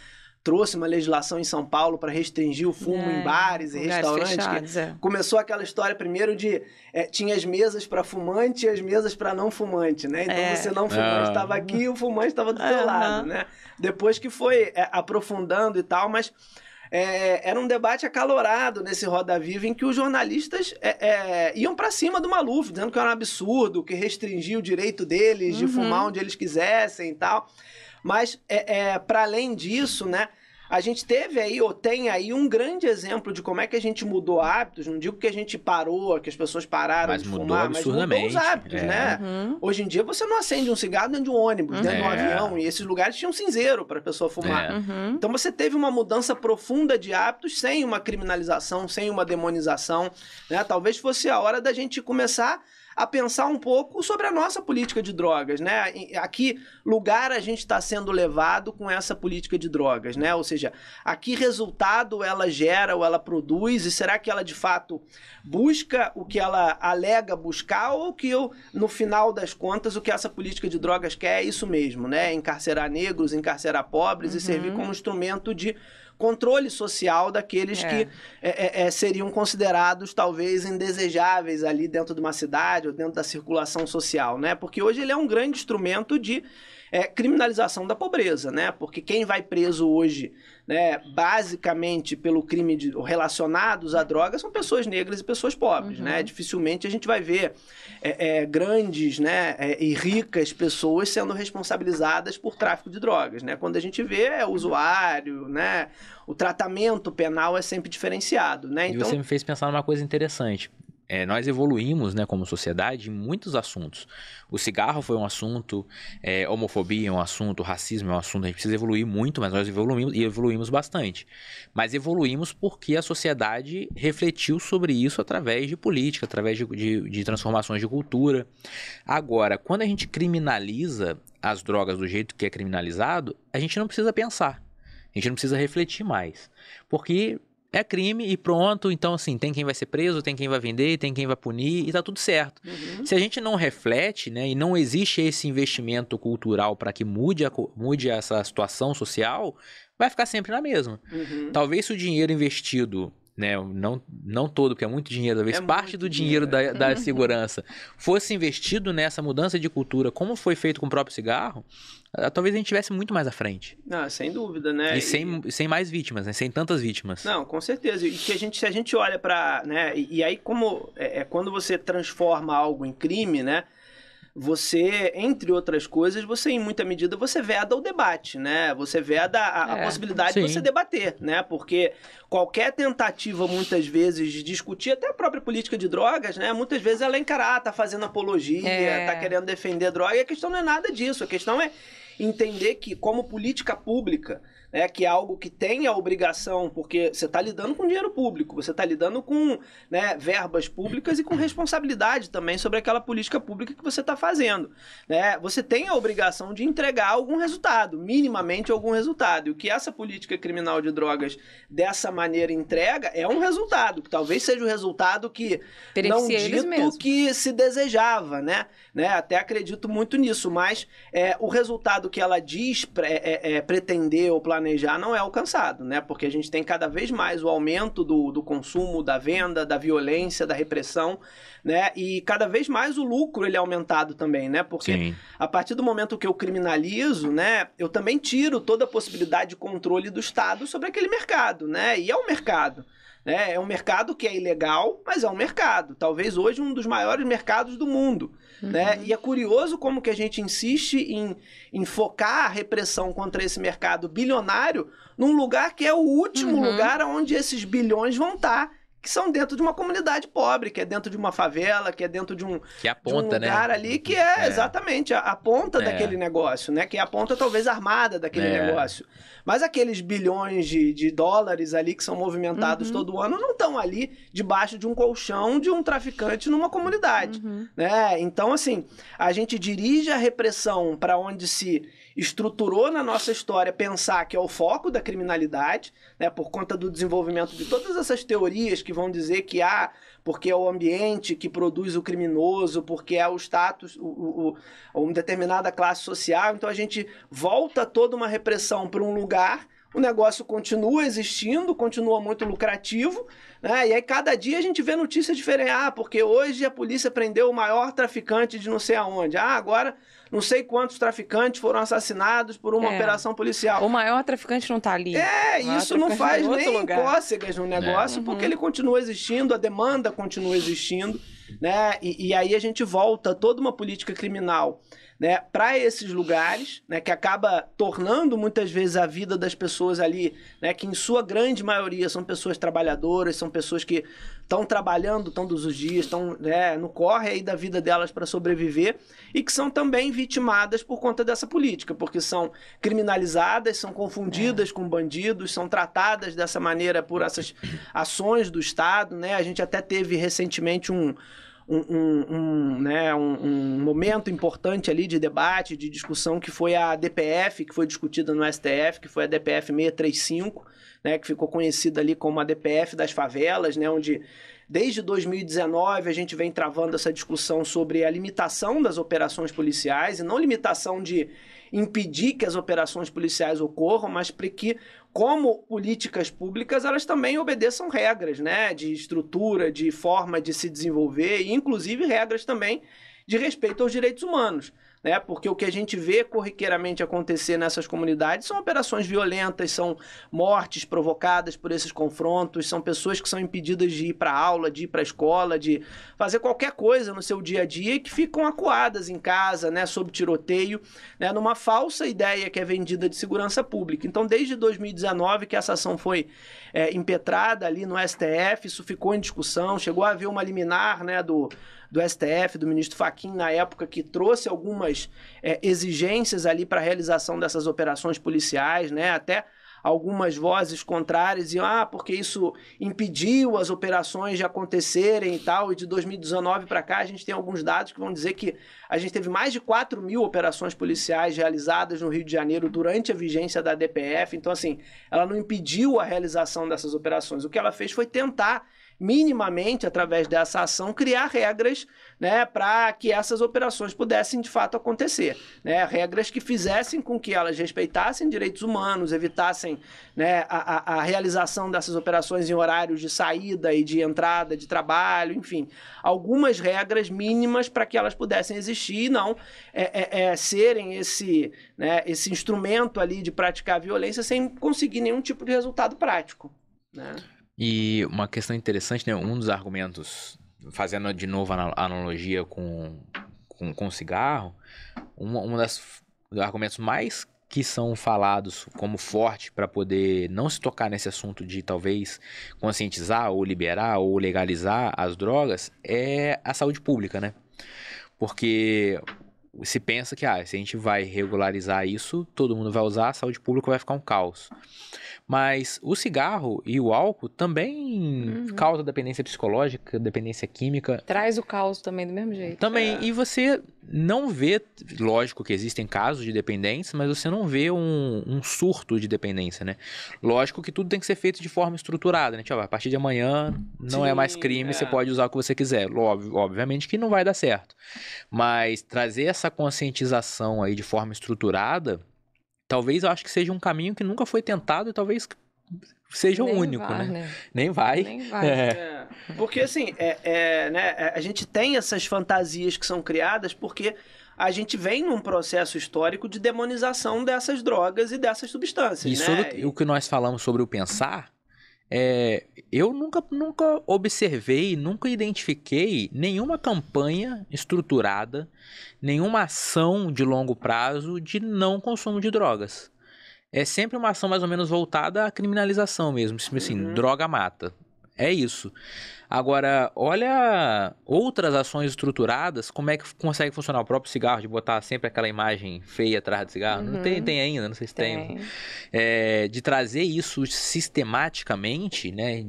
[SPEAKER 3] trouxe uma legislação em São Paulo para restringir o fumo em bares e restaurantes.
[SPEAKER 2] Fechados,
[SPEAKER 3] começou aquela história primeiro de... tinha as mesas para fumante e as mesas para não fumante, né? Então você não fumante estava aqui e o fumante estava do seu lado, né? Depois que foi aprofundando e tal, mas... era um debate acalorado nesse Roda Viva em que os jornalistas iam para cima do Maluf, dizendo que era um absurdo, que restringia o direito deles de fumar onde eles quisessem e tal. Mas, para além disso, né, a gente teve aí, ou tem aí, um grande exemplo de como é que a gente mudou hábitos. Não digo que a gente parou, que as pessoas pararam de fumar, mas mudou os hábitos, né? Hoje em dia você não acende um cigarro dentro de um ônibus, dentro de um avião, e esses lugares tinham cinzeiro para a pessoa fumar. Então você teve uma mudança profunda de hábitos sem uma criminalização, sem uma demonização, né? Talvez fosse a hora da gente começar a pensar um pouco sobre a nossa política de drogas, né? A que lugar a gente está sendo levado com essa política de drogas, né? Ou seja, a que resultado ela gera ou ela produz, e será que ela de fato busca o que ela alega buscar, ou que no final das contas o que essa política de drogas quer é isso mesmo, né? Encarcerar negros, encarcerar pobres e servir como instrumento de controle social daqueles que seriam considerados talvez indesejáveis ali dentro de uma cidade ou dentro da circulação social, né? Porque hoje ele é um grande instrumento de criminalização da pobreza, né? Porque quem vai preso hoje, né, basicamente pelo crime relacionados à droga são pessoas negras e pessoas pobres, né? Dificilmente a gente vai ver grandes, né, e ricas pessoas sendo responsabilizadas por tráfico de drogas, né? Quando a gente vê o usuário, né, o tratamento penal é sempre diferenciado, né?
[SPEAKER 1] Então... E você me fez pensar numa coisa interessante. Nós evoluímos, né, como sociedade em muitos assuntos. O cigarro foi um assunto, homofobia é um assunto, racismo é um assunto. A gente precisa evoluir muito, mas nós evoluímos e evoluímos bastante. Mas evoluímos porque a sociedade refletiu sobre isso através de política, através de transformações de cultura. Agora, quando a gente criminaliza as drogas do jeito que é criminalizado, a gente não precisa pensar. A gente não precisa refletir mais. Porque... é crime e pronto, então assim, tem quem vai ser preso, tem quem vai vender, tem quem vai punir e tá tudo certo. Se a gente não reflete, né, e não existe esse investimento cultural para que mude essa situação social, vai ficar sempre na mesma. Talvez se o dinheiro investido, né, não todo, porque é muito dinheiro, talvez parte do dinheiro da segurança fosse investido nessa mudança de cultura, como foi feito com o próprio cigarro, talvez a gente estivesse muito mais à frente.
[SPEAKER 3] Não, sem dúvida, né?
[SPEAKER 1] E sem mais vítimas, né? Sem tantas vítimas.
[SPEAKER 3] Não, com certeza. E que se a gente olha para, né? E aí como quando você transforma algo em crime, né? Você, entre outras coisas, você em muita medida você veda o debate, né? Você veda a possibilidade de você debater, né? Porque qualquer tentativa, muitas vezes, de discutir até a própria política de drogas, né? Muitas vezes ela é encarar, tá fazendo apologia, tá querendo defender droga, e a questão não é nada disso. A questão é entender que, como política pública, né, que é algo que tem a obrigação, porque você está lidando com dinheiro público, você está lidando com, né, verbas públicas e com responsabilidade também sobre aquela política pública que você está fazendo, né? Você tem a obrigação de entregar algum resultado, minimamente algum resultado. E o que essa política criminal de drogas dessa maneira entrega é um resultado, que talvez seja o resultado que não dito que se desejava, né? Até acredito muito nisso, mas o resultado que ela diz pretender ou planejar não é alcançado, né? Porque a gente tem cada vez mais o aumento do consumo, da venda, da violência, da repressão, né? E cada vez mais o lucro ele é aumentado também, né? Porque a partir do momento que eu criminalizo, né, eu também tiro toda a possibilidade de controle do Estado sobre aquele mercado, né? E é um mercado. É um mercado que é ilegal, mas é um mercado. Talvez hoje um dos maiores mercados do mundo. Né? E é curioso como que a gente insiste em focar a repressão contra esse mercado bilionário num lugar que é o último lugar onde esses bilhões vão estar, que são dentro de uma comunidade pobre, que é dentro de uma favela, que é dentro de um,
[SPEAKER 1] que é a ponta,
[SPEAKER 3] de um lugar, né, ali que é exatamente a ponta daquele negócio, né? Que é a ponta talvez armada daquele negócio. Mas aqueles bilhões de dólares ali que são movimentados todo ano não estão ali debaixo de um colchão de um traficante numa comunidade, né? Então, assim, a gente dirige a repressão para onde se estruturou na nossa história pensar que é o foco da criminalidade, né, por conta do desenvolvimento de todas essas teorias que vão dizer que porque é o ambiente que produz o criminoso, porque é o status, uma determinada classe social, então a gente volta toda uma repressão para um lugar, o negócio continua existindo, continua muito lucrativo, né? E aí cada dia a gente vê notícias diferentes. Porque hoje a polícia prendeu o maior traficante de não sei aonde. Agora não sei quantos traficantes foram assassinados por uma operação policial.
[SPEAKER 2] O maior traficante não tá ali.
[SPEAKER 3] Isso não faz nem cócegas no negócio, porque ele continua existindo, a demanda continua existindo, né? E aí a gente volta toda uma política criminal, né, para esses lugares, né, que acaba tornando muitas vezes a vida das pessoas ali, né, que em sua grande maioria são pessoas trabalhadoras, são pessoas que estão trabalhando todos os dias, estão, né, no corre aí da vida delas para sobreviver, e que são também vitimadas por conta dessa política, porque são criminalizadas, são confundidas com bandidos, são tratadas dessa maneira por essas ações do Estado, né? A gente até teve recentemente um momento importante ali de debate, de discussão, que foi a DPF, que foi discutida no STF, que foi a DPF 635, né, que ficou conhecida ali como a DPF das favelas, né, onde desde 2019 a gente vem travando essa discussão sobre a limitação das operações policiais, e não limitação de impedir que as operações policiais ocorram, mas para que, como políticas públicas, elas também obedeçam regras, né, de estrutura, de forma de se desenvolver, e inclusive regras também de respeito aos direitos humanos, né, porque o que a gente vê corriqueiramente acontecer nessas comunidades são operações violentas, são mortes provocadas por esses confrontos, são pessoas que são impedidas de ir para aula, de ir para a escola, de fazer qualquer coisa no seu dia a dia e que ficam acuadas em casa, né, sob tiroteio, né, numa falsa ideia que é vendida de segurança pública. Então, desde 2019 que essa ação foi impetrada ali no STF, isso ficou em discussão, chegou a haver uma liminar, né, do STF, do ministro Fachin, na época, que trouxe algumas exigências ali para a realização dessas operações policiais, né? Até algumas vozes contrárias diziam, porque isso impediu as operações de acontecerem e tal, e de 2019 para cá a gente tem alguns dados que vão dizer que a gente teve mais de 4.000 operações policiais realizadas no Rio de Janeiro durante a vigência da DPF, então assim, ela não impediu a realização dessas operações, o que ela fez foi tentar minimamente, através dessa ação, criar regras, né, para que essas operações pudessem, de fato, acontecer. Né? Regras que fizessem com que elas respeitassem direitos humanos, evitassem, né, a realização dessas operações em horários de saída e de entrada de trabalho, enfim. Algumas regras mínimas para que elas pudessem existir e não serem esse instrumento ali de praticar violência sem conseguir nenhum tipo de resultado prático, né?
[SPEAKER 1] E uma questão interessante, né? Um dos argumentos, fazendo de novo a analogia com cigarro, dos argumentos mais que são falados como forte para poder não se tocar nesse assunto de talvez conscientizar ou liberar ou legalizar as drogas é a saúde pública, né? Porque se pensa que se a gente vai regularizar isso, todo mundo vai usar, a saúde pública vai ficar um caos. Mas o cigarro e o álcool também causam dependência psicológica, dependência química.
[SPEAKER 2] Traz o caos também do mesmo jeito.
[SPEAKER 1] Também, e você não vê, lógico que existem casos de dependência, mas você não vê um surto de dependência, né? Lógico que tudo tem que ser feito de forma estruturada, né? Tipo, a partir de amanhã não é mais crime, você pode usar o que você quiser. Obviamente que não vai dar certo. Mas trazer essa conscientização aí de forma estruturada, talvez eu acho que seja um caminho que nunca foi tentado e talvez seja o único, né? Nem vai.
[SPEAKER 3] Porque assim, né, a gente tem essas fantasias que são criadas porque a gente vem num processo histórico de demonização dessas drogas e dessas substâncias.
[SPEAKER 1] E sobre o que nós falamos sobre o pensar, eu nunca observei, nunca identifiquei nenhuma campanha estruturada, nenhuma ação de longo prazo de não consumo de drogas. É sempre uma ação mais ou menos voltada à criminalização mesmo, assim, droga mata. É isso. Agora, olha outras ações estruturadas, como é que consegue funcionar o próprio cigarro, de botar sempre aquela imagem feia atrás do cigarro. Não tem ainda, não sei se tem. De trazer isso sistematicamente, né,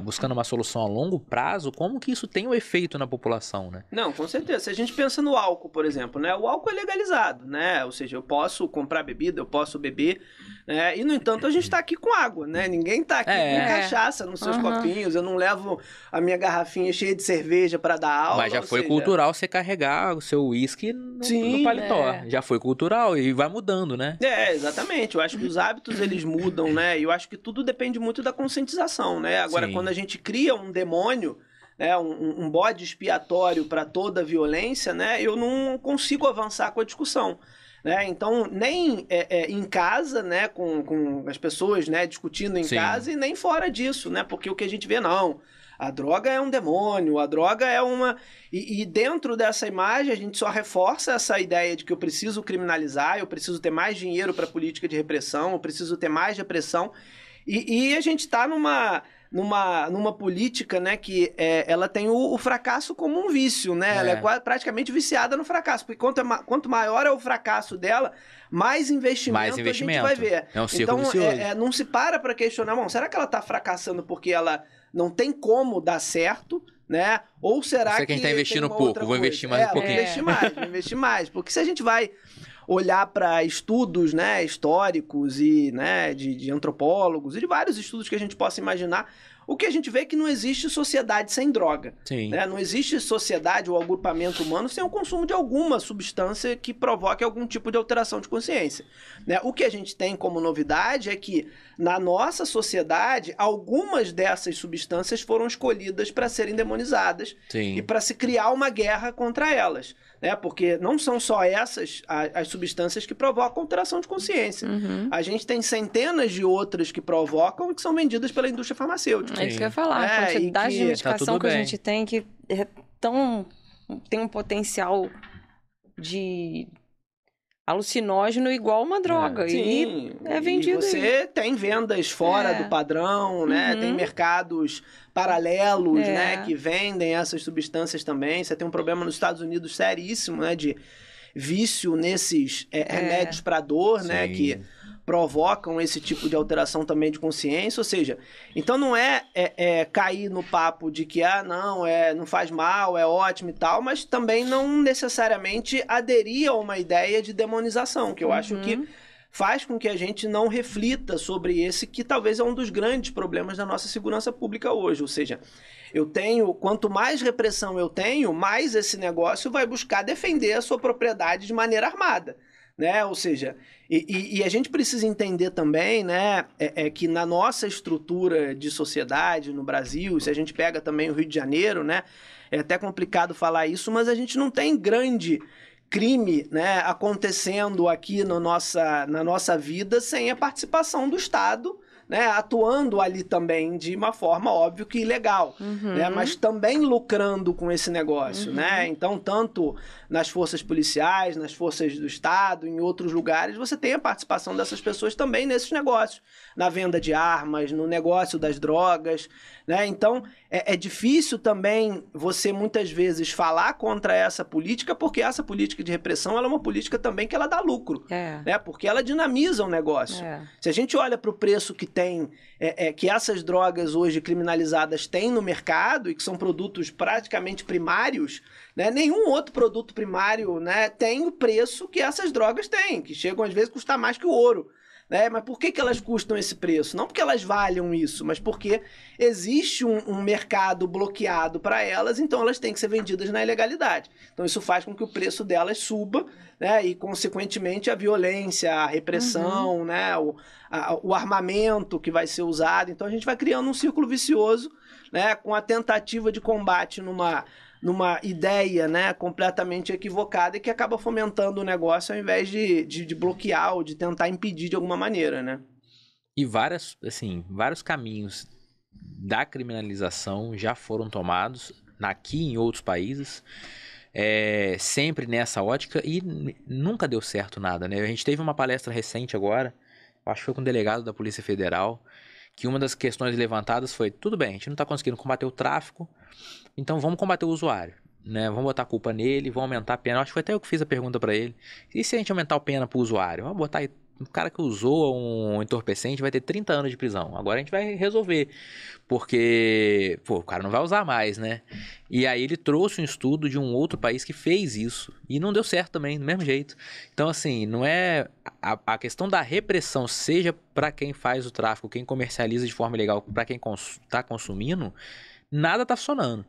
[SPEAKER 1] buscando uma solução a longo prazo, como que isso tem um efeito na população, né?
[SPEAKER 3] Não, com certeza. Se a gente pensa no álcool, por exemplo, né, o álcool é legalizado, né, ou seja, eu posso comprar bebida, eu posso beber, né, e no entanto a gente tá aqui com água, né, ninguém tá aqui com cachaça nos seus copinhos, eu não levo a minha garrafinha cheia de cerveja para dar aula.
[SPEAKER 1] Mas já foi cultural você carregar o seu uísque no paletó. Já foi cultural e vai mudando, né?
[SPEAKER 3] Exatamente. Eu acho que os hábitos, eles mudam, né? E eu acho que tudo depende muito da conscientização, né? Agora, quando a gente cria um demônio, né, um bode expiatório para toda a violência, né, eu não consigo avançar com a discussão. Né? Então, nem em casa, né, com as pessoas, né, discutindo em casa, e nem fora disso, né? Porque o que a gente vê, não, a droga é um demônio, a droga é uma... E dentro dessa imagem a gente só reforça essa ideia de que eu preciso criminalizar, eu preciso ter mais dinheiro para política de repressão, eu preciso ter mais repressão, e a gente está numa política, né, que ela tem o fracasso como um vício, né? Ela é praticamente viciada no fracasso, porque quanto maior é o fracasso dela, mais investimento a gente vai ver.
[SPEAKER 1] É um ciclo vicioso.
[SPEAKER 3] Não se para questionar, bom, será que ela está fracassando porque ela não tem como dar certo, né? Ou será que
[SPEAKER 1] quem está investindo pouco, vou investir mais um pouquinho.
[SPEAKER 3] Vou investir mais, porque se a gente vai olhar para estudos, né, históricos e, né, de antropólogos e de vários estudos que a gente possa imaginar, o que a gente vê é que não existe sociedade sem droga.
[SPEAKER 1] Sim.
[SPEAKER 3] Né? Não existe sociedade ou agrupamento humano sem o consumo de alguma substância que provoque algum tipo de alteração de consciência. Né? O que a gente tem como novidade é que, na nossa sociedade, algumas dessas substâncias foram escolhidas para serem demonizadas.
[SPEAKER 1] Sim.
[SPEAKER 3] E para se criar uma guerra contra elas. Né? Porque não são só essas as substâncias que provocam alteração de consciência.
[SPEAKER 2] Uhum.
[SPEAKER 3] A gente tem centenas de outras que provocam e que são vendidas pela indústria farmacêutica.
[SPEAKER 2] É isso que eu ia falar. A quantidade de medicação que a gente tem que tem um potencial de alucinógeno igual uma droga.
[SPEAKER 3] Sim,
[SPEAKER 2] e é vendido.
[SPEAKER 3] E você tem vendas fora do padrão, né?
[SPEAKER 2] Uhum.
[SPEAKER 3] Tem mercados paralelos, né? Que vendem essas substâncias também. Você tem um problema nos Estados Unidos seríssimo, né? De vício nesses remédios para dor, né? Que provocam esse tipo de alteração também de consciência, ou seja, então não é cair no papo de que, não faz mal, é ótimo e tal, mas também não necessariamente aderir a uma ideia de demonização, que eu acho que faz com que a gente não reflita sobre esse, que talvez é um dos grandes problemas da nossa segurança pública hoje, ou seja, quanto mais repressão eu tenho, mais esse negócio vai buscar defender a sua propriedade de maneira armada. Né? Ou seja, e a gente precisa entender também, né, que na nossa estrutura de sociedade no Brasil, se a gente pega também o Rio de Janeiro, né, é até complicado falar isso, mas a gente não tem grande crime, né, acontecendo aqui na nossa vida sem a participação do Estado, né, atuando ali também de uma forma, óbvio que ilegal, né, mas também lucrando com esse negócio, né? Então, tanto nas forças policiais, nas forças do Estado, em outros lugares, você tem a participação dessas pessoas também nesses negócios, na venda de armas, no negócio das drogas, né? Então, é difícil também você, muitas vezes, falar contra essa política, porque essa política de repressão ela é uma política também que ela dá lucro, né? Porque ela dinamiza o negócio. Se a gente olha para o preço que tem, que essas drogas hoje criminalizadas têm no mercado e que são produtos praticamente primários, né? Nenhum outro produto primário, né, tem o preço que essas drogas têm, que chegam às vezes a custar mais que o ouro. Né? Mas por que elas custam esse preço? Não porque elas valham isso, mas porque existe um mercado bloqueado para elas, então elas têm que ser vendidas na ilegalidade. Então isso faz com que o preço delas suba, né? E consequentemente a violência, a repressão, né? O armamento que vai ser usado. Então a gente vai criando um círculo vicioso, né? Com a tentativa de combate numa ideia, né, completamente equivocada e que acaba fomentando o negócio ao invés de bloquear ou de tentar impedir de alguma maneira, né?
[SPEAKER 1] E vários caminhos da criminalização já foram tomados aqui e em outros países, sempre nessa ótica, e nunca deu certo nada, né? A gente teve uma palestra recente agora, acho que foi com o delegado da Polícia Federal, que uma das questões levantadas foi, tudo bem, a gente não está conseguindo combater o tráfico, então vamos combater o usuário, né? Vamos botar a culpa nele, vamos aumentar a pena. Acho que foi até eu que fiz a pergunta para ele. E se a gente aumentar a pena para o usuário? Vamos botar aí, o cara que usou um entorpecente vai ter 30 anos de prisão. Agora a gente vai resolver, porque o cara não vai usar mais, né? E aí ele trouxe um estudo de um outro país que fez isso e não deu certo também, do mesmo jeito. Então, assim, não é a questão da repressão, seja para quem faz o tráfico, quem comercializa de forma ilegal, para quem está consumindo, nada tá funcionando.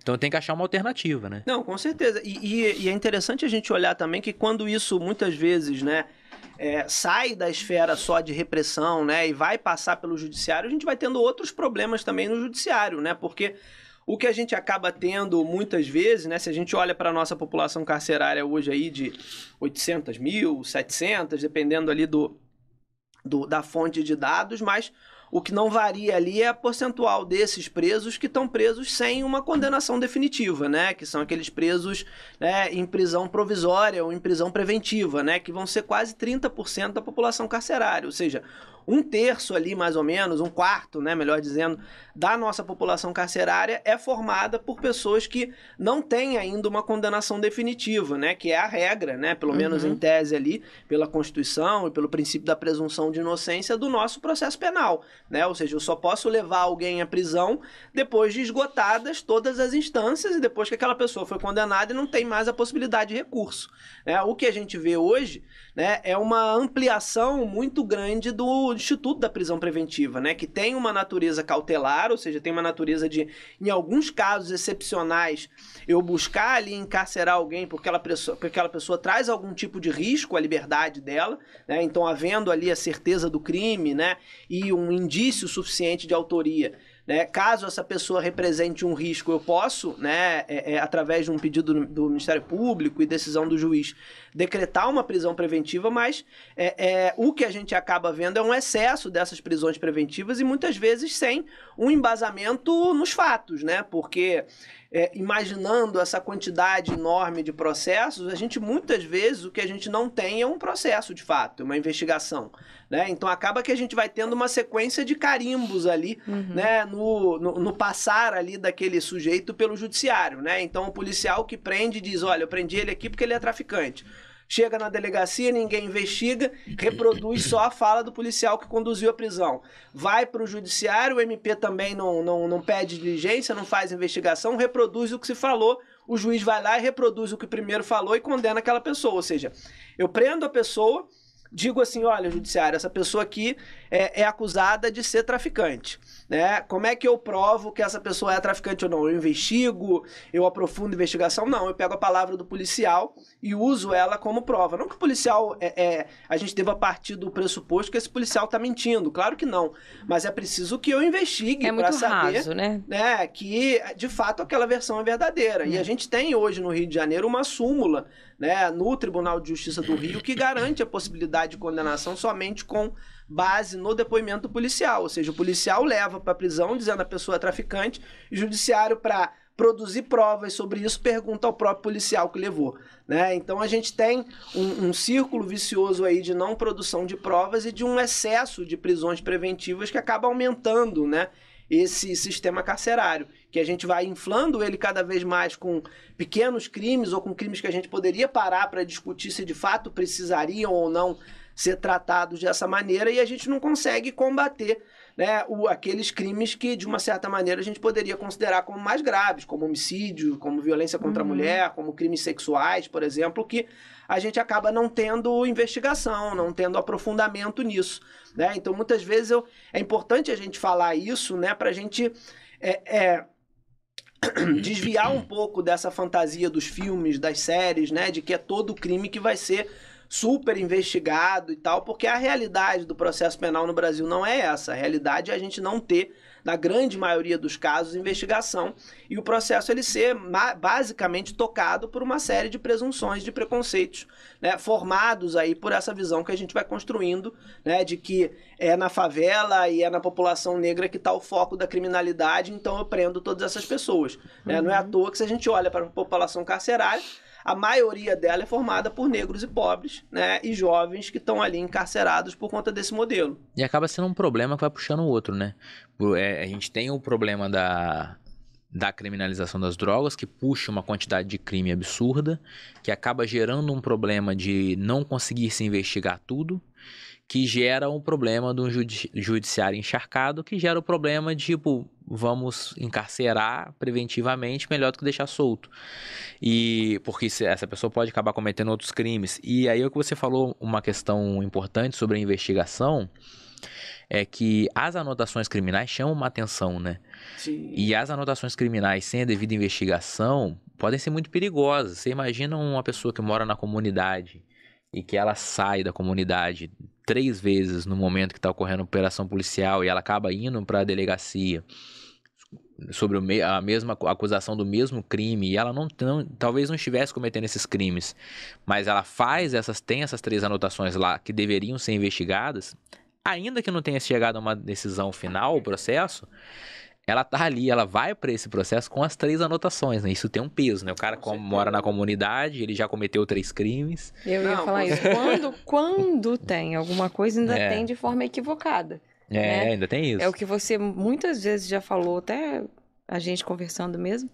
[SPEAKER 1] Então tem que achar uma alternativa, né?
[SPEAKER 3] Não, com certeza. E é interessante a gente olhar também que quando isso muitas vezes, né, sai da esfera só de repressão, né, e vai passar pelo judiciário, a gente vai tendo outros problemas também no judiciário, né? Porque o que a gente acaba tendo muitas vezes, né, se a gente olha para a nossa população carcerária hoje aí de 800 mil, 700, dependendo ali da fonte de dados, mas O que não varia ali é a percentual desses presos que estão presos sem uma condenação definitiva, né? Que são aqueles presos, né, em prisão provisória ou em prisão preventiva, né? Que vão ser quase 30% da população carcerária. Ou seja, 1/3 ali, mais ou menos, 1/4, né, melhor dizendo, da nossa população carcerária é formada por pessoas que não têm ainda uma condenação definitiva, né? Que é a regra, né? Pelo menos em tese ali, pela Constituição e pelo princípio da presunção de inocência do nosso processo penal, né? Ou seja, eu só posso levar alguém à prisão depois de esgotadas todas as instâncias e depois que aquela pessoa foi condenada e não tem mais a possibilidade de recurso, né? O que a gente vê hoje, né, é uma ampliação muito grande do Instituto da Prisão Preventiva, né, que tem uma natureza cautelar, ou seja, tem uma natureza de, em alguns casos excepcionais, eu buscar ali encarcerar alguém porque aquela pessoa traz algum tipo de risco à liberdade dela, né, então havendo ali a certeza do crime, né, e um indício suficiente de autoria, né, caso essa pessoa represente um risco, eu posso, né, através de um pedido do Ministério Público e decisão do juiz, decretar uma prisão preventiva, mas o que a gente acaba vendo é um excesso dessas prisões preventivas e muitas vezes sem um embasamento nos fatos, né, porque imaginando essa quantidade enorme de processos, a gente muitas vezes o que a gente não tem é um processo de fato, uma investigação, né? Então acaba que a gente vai tendo uma sequência de carimbos ali, né, no passar ali daquele sujeito pelo judiciário, né? Então o policial que prende diz, olha, eu prendi ele aqui porque ele é traficante. Chega na delegacia, ninguém investiga, reproduz só a fala do policial que conduziu a prisão. Vai para o judiciário, o MP também não pede diligência, não faz investigação, reproduz o que se falou, o juiz vai lá e reproduz o que primeiro falou e condena aquela pessoa. Ou seja, eu prendo a pessoa, digo assim, olha, judiciário, essa pessoa aqui é acusada de ser traficante, né? Como é que eu provo que essa pessoa é traficante ou não? Eu investigo, eu aprofundo a investigação? Não, eu pego a palavra do policial e uso ela como prova. Não que o policial, a gente deva partir do pressuposto que esse policial está mentindo, claro que não, mas é preciso que eu investigue para saber,
[SPEAKER 4] raso, né?
[SPEAKER 3] Que de fato aquela versão é verdadeira. E a gente tem hoje no Rio de Janeiro uma súmula, né, no Tribunal de Justiça do Rio que garante a possibilidade de condenação somente com base no depoimento policial, ou seja, o policial leva para a prisão dizendo a pessoa é traficante, e o judiciário, para produzir provas sobre isso, pergunta ao próprio policial que levou, né? Então a gente tem um círculo vicioso aí de não produção de provas e de um excesso de prisões preventivas que acaba aumentando, né, esse sistema carcerário, que a gente vai inflando ele cada vez mais com pequenos crimes ou com crimes que a gente poderia parar para discutir se de fato precisariam ou não ser tratados dessa maneira, e a gente não consegue combater, né, aqueles crimes que, de uma certa maneira, a gente poderia considerar como mais graves, como homicídio, como violência contra a mulher, como crimes sexuais, por exemplo, que a gente acaba não tendo investigação, não tendo aprofundamento nisso, né? Então, muitas vezes, é importante a gente falar isso, né, para a gente desviar um pouco dessa fantasia dos filmes, das séries, né, de que é todo crime que vai ser super investigado e tal, porque a realidade do processo penal no Brasil não é essa. A realidade é a gente não ter, na grande maioria dos casos, investigação e o processo ele ser basicamente tocado por uma série de presunções, de preconceitos, né, formados aí por essa visão que a gente vai construindo, né, de que é na favela e é na população negra que está o foco da criminalidade, então eu prendo todas essas pessoas, né? Não é à toa que se a gente olha para a população carcerária, a maioria dela é formada por negros e pobres, né, e jovens que estão ali encarcerados por conta desse modelo.
[SPEAKER 1] E acaba sendo um problema que vai puxando o outro, né? A gente tem o problema da criminalização das drogas, que puxa uma quantidade de crime absurda, que acaba gerando um problema de não conseguir se investigar tudo, que gera um problema do judiciário encharcado, que gera o problema de, tipo, vamos encarcerar preventivamente melhor do que deixar solto. E porque essa pessoa pode acabar cometendo outros crimes. E aí o que você falou, uma questão importante sobre a investigação, é que as anotações criminais chamam uma atenção, né?
[SPEAKER 3] Sim.
[SPEAKER 1] E as anotações criminais sem a devida investigação podem ser muito perigosas. Você imagina uma pessoa que mora na comunidade e que ela sai da comunidade 3 vezes no momento que está ocorrendo operação policial e ela acaba indo para a delegacia sobre a mesma acusação do mesmo crime e ela talvez não estivesse cometendo esses crimes, mas ela tem essas 3 anotações lá que deveriam ser investigadas, ainda que não tenha chegado a uma decisão final, o processo, ela tá ali, ela vai para esse processo com as 3 anotações, né? Isso tem um peso, né? O cara mora na comunidade, ele já cometeu 3 crimes.
[SPEAKER 2] Eu ia falar isso. Quando tem alguma coisa, ainda tem de forma equivocada. Né?
[SPEAKER 1] Ainda tem isso.
[SPEAKER 2] É o que você muitas vezes já falou, até a gente conversando mesmo,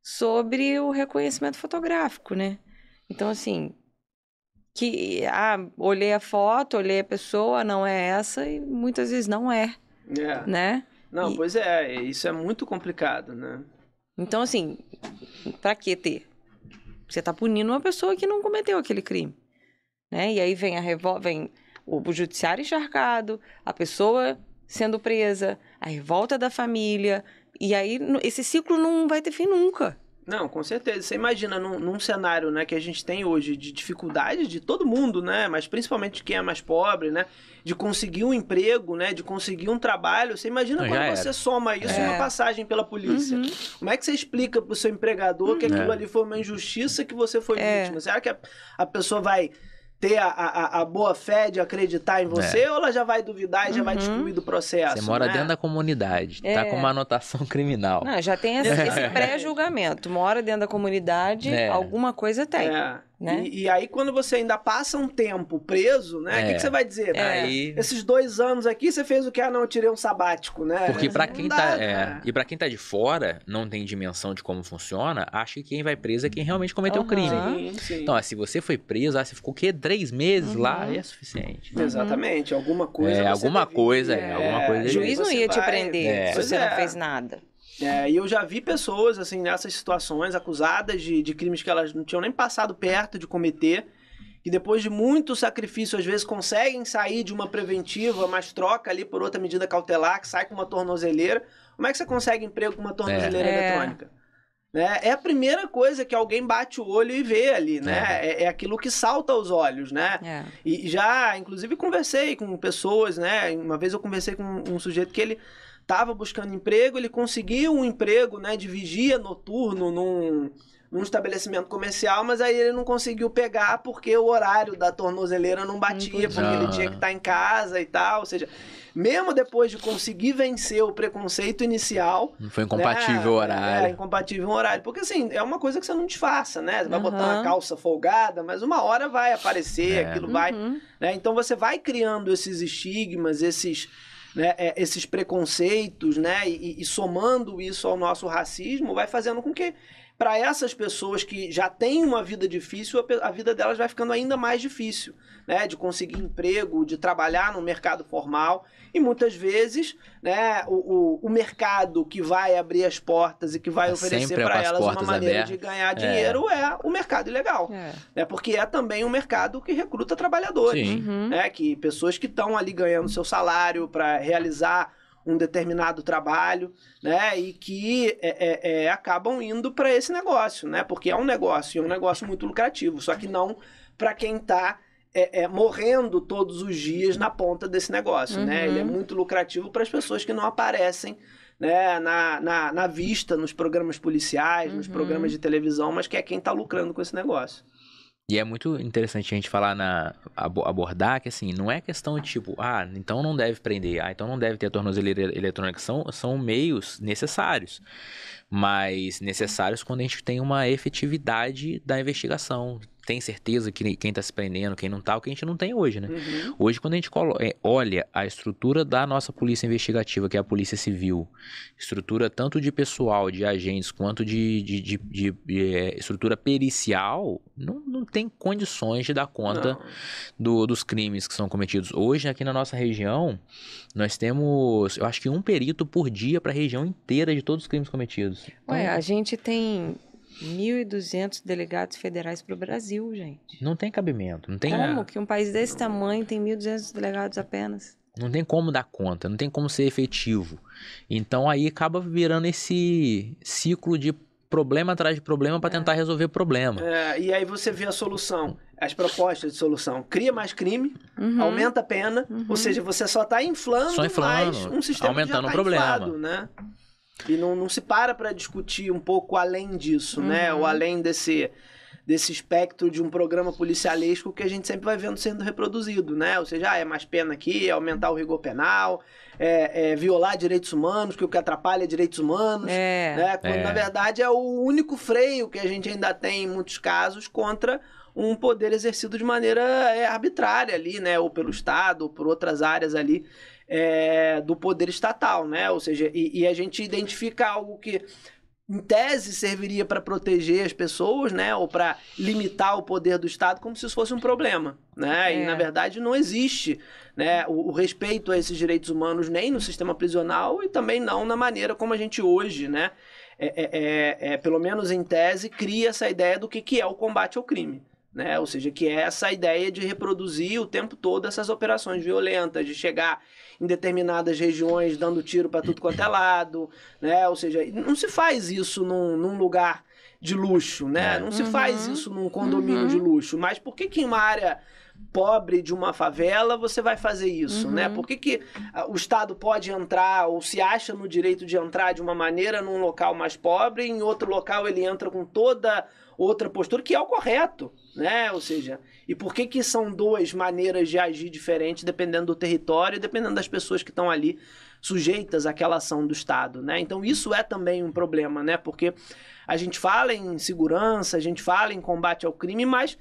[SPEAKER 2] sobre o reconhecimento fotográfico, né? Então, assim, olhei a foto, olhei a pessoa, não é essa, e muitas vezes não é, né?
[SPEAKER 3] Não, pois isso é muito complicado, né?
[SPEAKER 2] Então, assim, pra que ter? Você tá punindo uma pessoa que não cometeu aquele crime, né? E aí vem vem o judiciário encharcado, a pessoa sendo presa, a revolta da família, e aí esse ciclo não vai ter fim nunca.
[SPEAKER 3] Não, com certeza. Você imagina num cenário, né, que a gente tem hoje de dificuldade de todo mundo, né, mas principalmente de quem é mais pobre, né, de conseguir um emprego, né, de conseguir um trabalho. Você imagina quando você soma isso em uma passagem pela polícia. Como é que você explica pro seu empregador que aquilo ali foi uma injustiça, que você foi vítima? Será que a pessoa vai ter a boa fé de acreditar em você, ou ela já vai duvidar e já vai excluir do processo?
[SPEAKER 1] Você mora dentro da comunidade, tá com uma anotação criminal.
[SPEAKER 2] Não, já tem esse pré-julgamento. Mora dentro da comunidade, alguma coisa tem. Né?
[SPEAKER 3] E aí, quando você ainda passa um tempo preso, né? O que você vai dizer? Esses 2 anos aqui, você fez o que? Não, eu tirei um sabático, né?
[SPEAKER 1] Porque pra quem e pra quem tá de fora, não tem dimensão de como funciona, acha que quem vai preso é quem realmente cometeu o crime.
[SPEAKER 3] Sim.
[SPEAKER 1] Então, se você foi preso, você ficou o quê? 3 meses lá, é suficiente.
[SPEAKER 3] Exatamente, alguma coisa.
[SPEAKER 1] Alguma coisa.
[SPEAKER 2] O juiz não ia te prender se você não fez nada.
[SPEAKER 3] E eu já vi pessoas, assim, nessas situações, acusadas de crimes que elas não tinham nem passado perto de cometer, que depois de muito sacrifício, às vezes, conseguem sair de uma preventiva, mas troca ali por outra medida cautelar, que sai com uma tornozeleira. Como é que você consegue emprego com uma tornozeleira eletrônica? É a primeira coisa que alguém bate o olho e vê ali, né? É aquilo que salta aos olhos, né? E já, inclusive, conversei com pessoas, né? Uma vez eu conversei com um sujeito que ele estava buscando emprego, ele conseguiu um emprego, né, de vigia noturno num estabelecimento comercial, mas aí ele não conseguiu pegar porque o horário da tornozeleira não batia, porque ele tinha que estar em casa e tal, ou seja, mesmo depois de conseguir vencer o preconceito inicial...
[SPEAKER 1] Não foi incompatível o horário.
[SPEAKER 3] Incompatível o horário. Porque, assim, é uma coisa que você não disfarça, né? Você vai botar uma calça folgada, mas uma hora vai aparecer, aquilo vai... Né? Então, você vai criando esses estigmas, esses preconceitos, né? E somando isso ao nosso racismo, vai fazendo com que, para essas pessoas que já têm uma vida difícil, a vida delas vai ficando ainda mais difícil, né? De conseguir emprego, de trabalhar no mercado formal. E muitas vezes, né, o mercado que vai abrir as portas e que vai oferecer para elas uma maneira de ganhar dinheiro é o mercado ilegal. Né? Porque é também um mercado que recruta trabalhadores. Né? Que pessoas que estão ali ganhando seu salário para realizar um determinado trabalho, né, e que acabam indo para esse negócio, né, porque é um negócio muito lucrativo, só que não para quem está morrendo todos os dias na ponta desse negócio, né, ele é muito lucrativo para as pessoas que não aparecem, né, na vista, nos programas policiais, nos programas de televisão, mas que é quem está lucrando com esse negócio.
[SPEAKER 1] E é muito interessante a gente falar abordar que, assim, não é questão de tipo, então não deve prender, então não deve ter a tornozeleira eletrônica, são meios necessários, mas necessários quando a gente tem uma efetividade da investigação. Tem certeza que quem está se prendendo, quem não está, o que a gente não tem hoje, né? Hoje, quando a gente olha a estrutura da nossa polícia investigativa, que é a polícia civil, estrutura tanto de pessoal, de agentes, quanto de estrutura pericial, não tem condições de dar conta dos crimes que são cometidos. Hoje, aqui na nossa região, nós temos, eu acho que 1 perito por dia para a região inteira de todos os crimes cometidos. Então,
[SPEAKER 2] a gente tem 1.200 delegados federais para o Brasil, gente.
[SPEAKER 1] Não tem cabimento. Não tem...
[SPEAKER 2] Como que um país desse tamanho tem 1.200 delegados apenas?
[SPEAKER 1] Não tem como dar conta, não tem como ser efetivo. Então aí acaba virando esse ciclo de problema atrás de problema para tentar resolver problema.
[SPEAKER 3] E aí você vê a solução, as propostas de solução. Cria mais crime, aumenta a pena, ou seja, você só está inflando mais um sistema
[SPEAKER 1] aumentando
[SPEAKER 3] que já
[SPEAKER 1] o problema.
[SPEAKER 3] Inflado, né? E não se para discutir um pouco além disso, né? Ou além desse espectro de um programa policialesco que a gente sempre vai vendo sendo reproduzido, né? Ou seja, é mais pena aqui, é aumentar o rigor penal, é violar direitos humanos, que o que atrapalha é direitos humanos, né? Quando, na verdade, é o único freio que a gente ainda tem, em muitos casos, contra um poder exercido de maneira arbitrária ali, né? Ou pelo Estado, ou por outras áreas ali do poder estatal, né? Ou seja, e a gente identifica algo que em tese serviria para proteger as pessoas, né, ou para limitar o poder do Estado como se isso fosse um problema, né? E na verdade não existe, né, o respeito a esses direitos humanos nem no sistema prisional e também não na maneira como a gente hoje, né, pelo menos em tese, cria essa ideia do que é o combate ao crime. Né? Ou seja, que é essa ideia de reproduzir o tempo todo essas operações violentas, de chegar em determinadas regiões dando tiro para tudo quanto é lado, né? Ou seja, não se faz isso num lugar de luxo, né? Não se faz isso num condomínio de luxo. Mas por que em uma área pobre de uma favela você vai fazer isso, né? Por que o Estado pode entrar ou se acha no direito de entrar de uma maneira num local mais pobre e em outro local ele entra com toda outra postura, que é o correto, né? Ou seja, e por que são duas maneiras de agir diferentes dependendo do território e dependendo das pessoas que estão ali sujeitas àquela ação do Estado, né? Então isso é também um problema, né? Porque a gente fala em segurança, a gente fala em combate ao crime, mas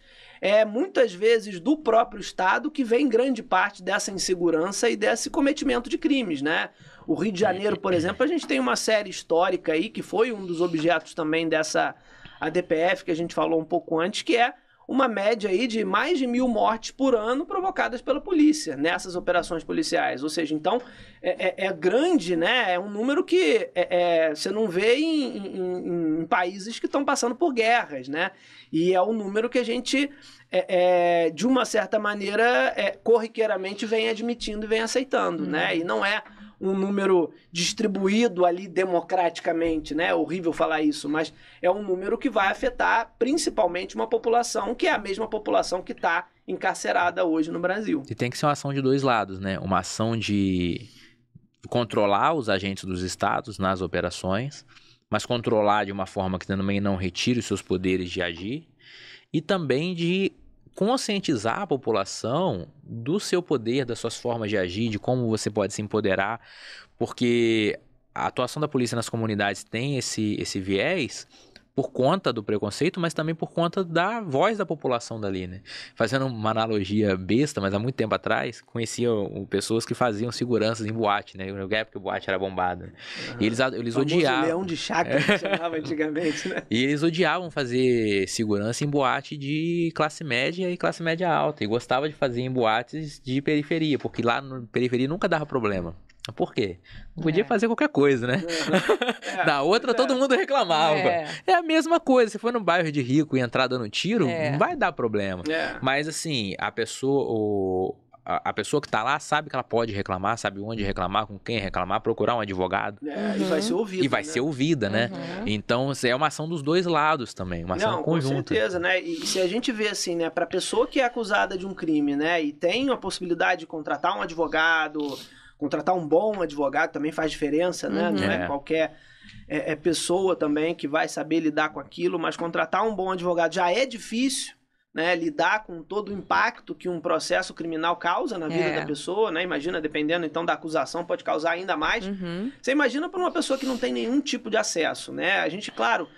[SPEAKER 3] muitas vezes do próprio Estado que vem grande parte dessa insegurança e desse cometimento de crimes, né? O Rio de Janeiro, por exemplo, a gente tem uma série histórica aí, que foi um dos objetos também dessa ADPF, que a gente falou um pouco antes, que é uma média aí de mais de 1.000 mortes por ano provocadas pela polícia nessas operações policiais. Ou seja, então, é grande, né? É um número que você não vê em países que estão passando por guerras, né? E é um número que a gente, de uma certa maneira, corriqueiramente vem admitindo e vem aceitando, né? E não é um número distribuído ali democraticamente, né? É horrível falar isso, mas é um número que vai afetar principalmente uma população que é a mesma população que está encarcerada hoje no Brasil.
[SPEAKER 1] E tem que ser uma ação de dois lados, né? Uma ação de controlar os agentes dos estados nas operações, mas controlar de uma forma que também não retire os seus poderes de agir, e também de conscientizar a população do seu poder, das suas formas de agir, de como você pode se empoderar, porque a atuação da polícia nas comunidades tem esse viés por conta do preconceito, mas também por conta da voz da população dali, né? Fazendo uma analogia besta, mas há muito tempo atrás, conhecia pessoas que faziam seguranças em boate, né? Na época que o boate era bombado. Né? E eles odiavam...
[SPEAKER 3] leão de chácara que chamava antigamente, né?
[SPEAKER 1] E eles odiavam fazer segurança em boate de classe média e classe média alta. E gostavam de fazer em boates de periferia, porque lá na periferia nunca dava problema. Por quê? Não podia fazer qualquer coisa, né? Na outra, todo mundo reclamava. É a mesma coisa. Se for num bairro de rico e entrar dando tiro, não vai dar problema. Mas, assim, a pessoa que tá lá sabe que ela pode reclamar, sabe onde reclamar, com quem reclamar, procurar um advogado.
[SPEAKER 3] E vai ser ouvida.
[SPEAKER 1] E vai ser ouvida, né? Então, é uma ação dos dois lados também, uma ação conjunta.
[SPEAKER 3] Com certeza, né? E se a gente vê assim, né, pra pessoa que é acusada de um crime, né, e tem a possibilidade de contratar um advogado, contratar um bom advogado também faz diferença, né? Não é qualquer pessoa também que vai saber lidar com aquilo, mas contratar um bom advogado já é difícil, né? Lidar com todo o impacto que um processo criminal causa na vida da pessoa, né? Imagina, dependendo então da acusação, pode causar ainda mais. Você imagina para uma pessoa que não tem nenhum tipo de acesso, né? A gente, claro,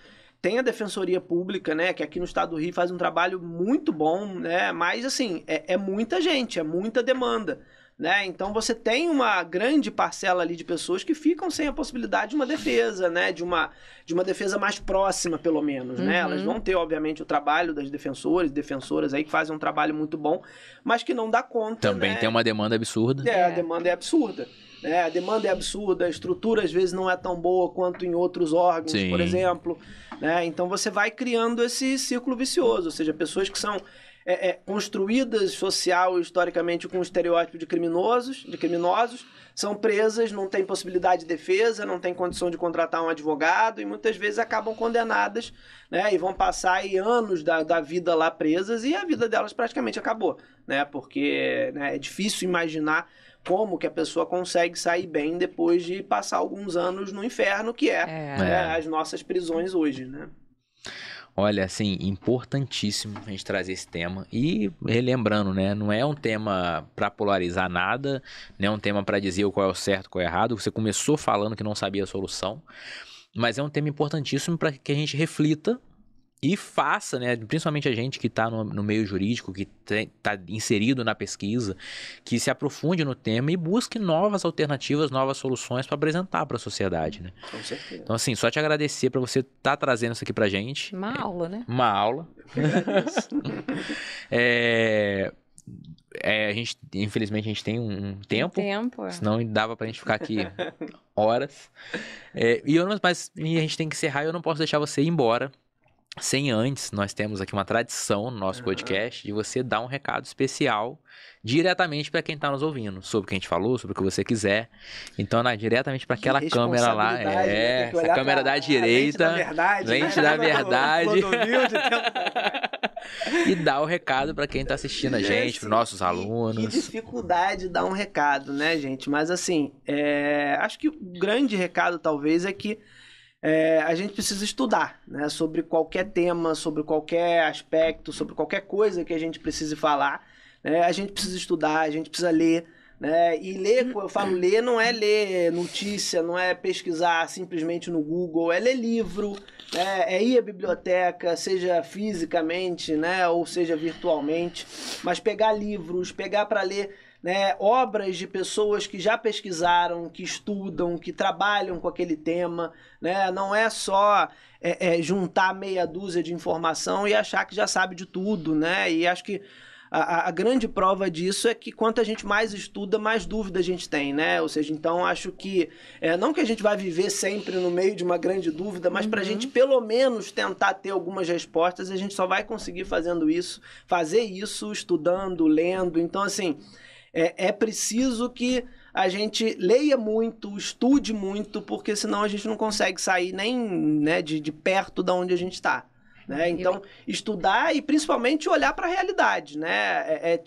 [SPEAKER 3] tem a Defensoria Pública, né, que aqui no estado do Rio faz um trabalho muito bom, né? Mas, assim, é muita gente, é muita demanda. Né? Então você tem uma grande parcela ali de pessoas que ficam sem a possibilidade de uma defesa, né? De uma defesa mais próxima, pelo menos, né? Elas vão ter, obviamente, o trabalho das defensoras aí que fazem um trabalho muito bom, mas que não dá conta.
[SPEAKER 1] Também
[SPEAKER 3] né?
[SPEAKER 1] tem uma demanda absurda.
[SPEAKER 3] A demanda é absurda. A demanda é absurda, a estrutura às vezes não é tão boa quanto em outros órgãos, por exemplo. Né? Então você vai criando esse círculo vicioso, ou seja, pessoas que são construídas social e historicamente com um estereótipo de criminosos, são presas, não tem possibilidade de defesa, não tem condição de contratar um advogado e muitas vezes acabam condenadas, né? E vão passar aí anos da vida lá presas e a vida delas praticamente acabou, né? Porque é difícil imaginar como que a pessoa consegue sair bem depois de passar alguns anos no inferno, que as nossas prisões hoje, né?
[SPEAKER 1] Olha, assim, importantíssimo a gente trazer esse tema. E relembrando, né? Não é um tema para polarizar nada, não é um tema para dizer qual é o certo, qual é o errado. Você começou falando que não sabia a solução, mas é um tema importantíssimo para que a gente reflita e faça, né? Principalmente a gente que está no meio jurídico, que está inserido na pesquisa, que se aprofunde no tema e busque novas alternativas, novas soluções para apresentar para a sociedade, né?
[SPEAKER 3] Com certeza.
[SPEAKER 1] Então, assim, só te agradecer por você estar trazendo isso aqui pra gente.
[SPEAKER 2] Uma aula, né?
[SPEAKER 1] Uma aula. Infelizmente, a gente tem um tempo. Senão dava pra gente ficar aqui horas. Mas a gente tem que encerrar e eu não posso deixar você ir embora sem antes. Nós temos aqui uma tradição no nosso podcast de você dar um recado especial diretamente para quem tá nos ouvindo, sobre o que a gente falou, sobre o que você quiser. Então, diretamente para aquela câmera lá,
[SPEAKER 3] né?
[SPEAKER 1] Essa câmera da direita, lente da verdade. E dar o recado para quem tá assistindo a gente, para nossos alunos.
[SPEAKER 3] Que dificuldade dar um recado, né, gente? Mas assim, acho que o grande recado talvez é que a gente precisa estudar, né, sobre qualquer tema, sobre qualquer aspecto, sobre qualquer coisa que a gente precise falar, né, a gente precisa estudar, a gente precisa ler, né, e ler, quando eu falo ler, não é ler notícia, não é pesquisar simplesmente no Google, é ler livro, né, é ir à biblioteca, seja fisicamente, né, ou seja virtualmente, mas pegar livros, pegar para ler, né, obras de pessoas que já pesquisaram, que estudam, que trabalham com aquele tema, né? Não é só juntar meia dúzia de informação e achar que já sabe de tudo, né? E acho que a grande prova disso é que quanto a gente mais estuda, mais dúvida a gente tem, né? Ou seja, então acho que não que a gente vai viver sempre no meio de uma grande dúvida, mas para a gente pelo menos tentar ter algumas respostas, a gente só vai conseguir fazer isso estudando, lendo. Então, assim, é preciso que a gente leia muito, estude muito, porque senão a gente não consegue sair nem, né, de perto da onde a gente está. Né? Então, estudar e principalmente olhar para a realidade, né?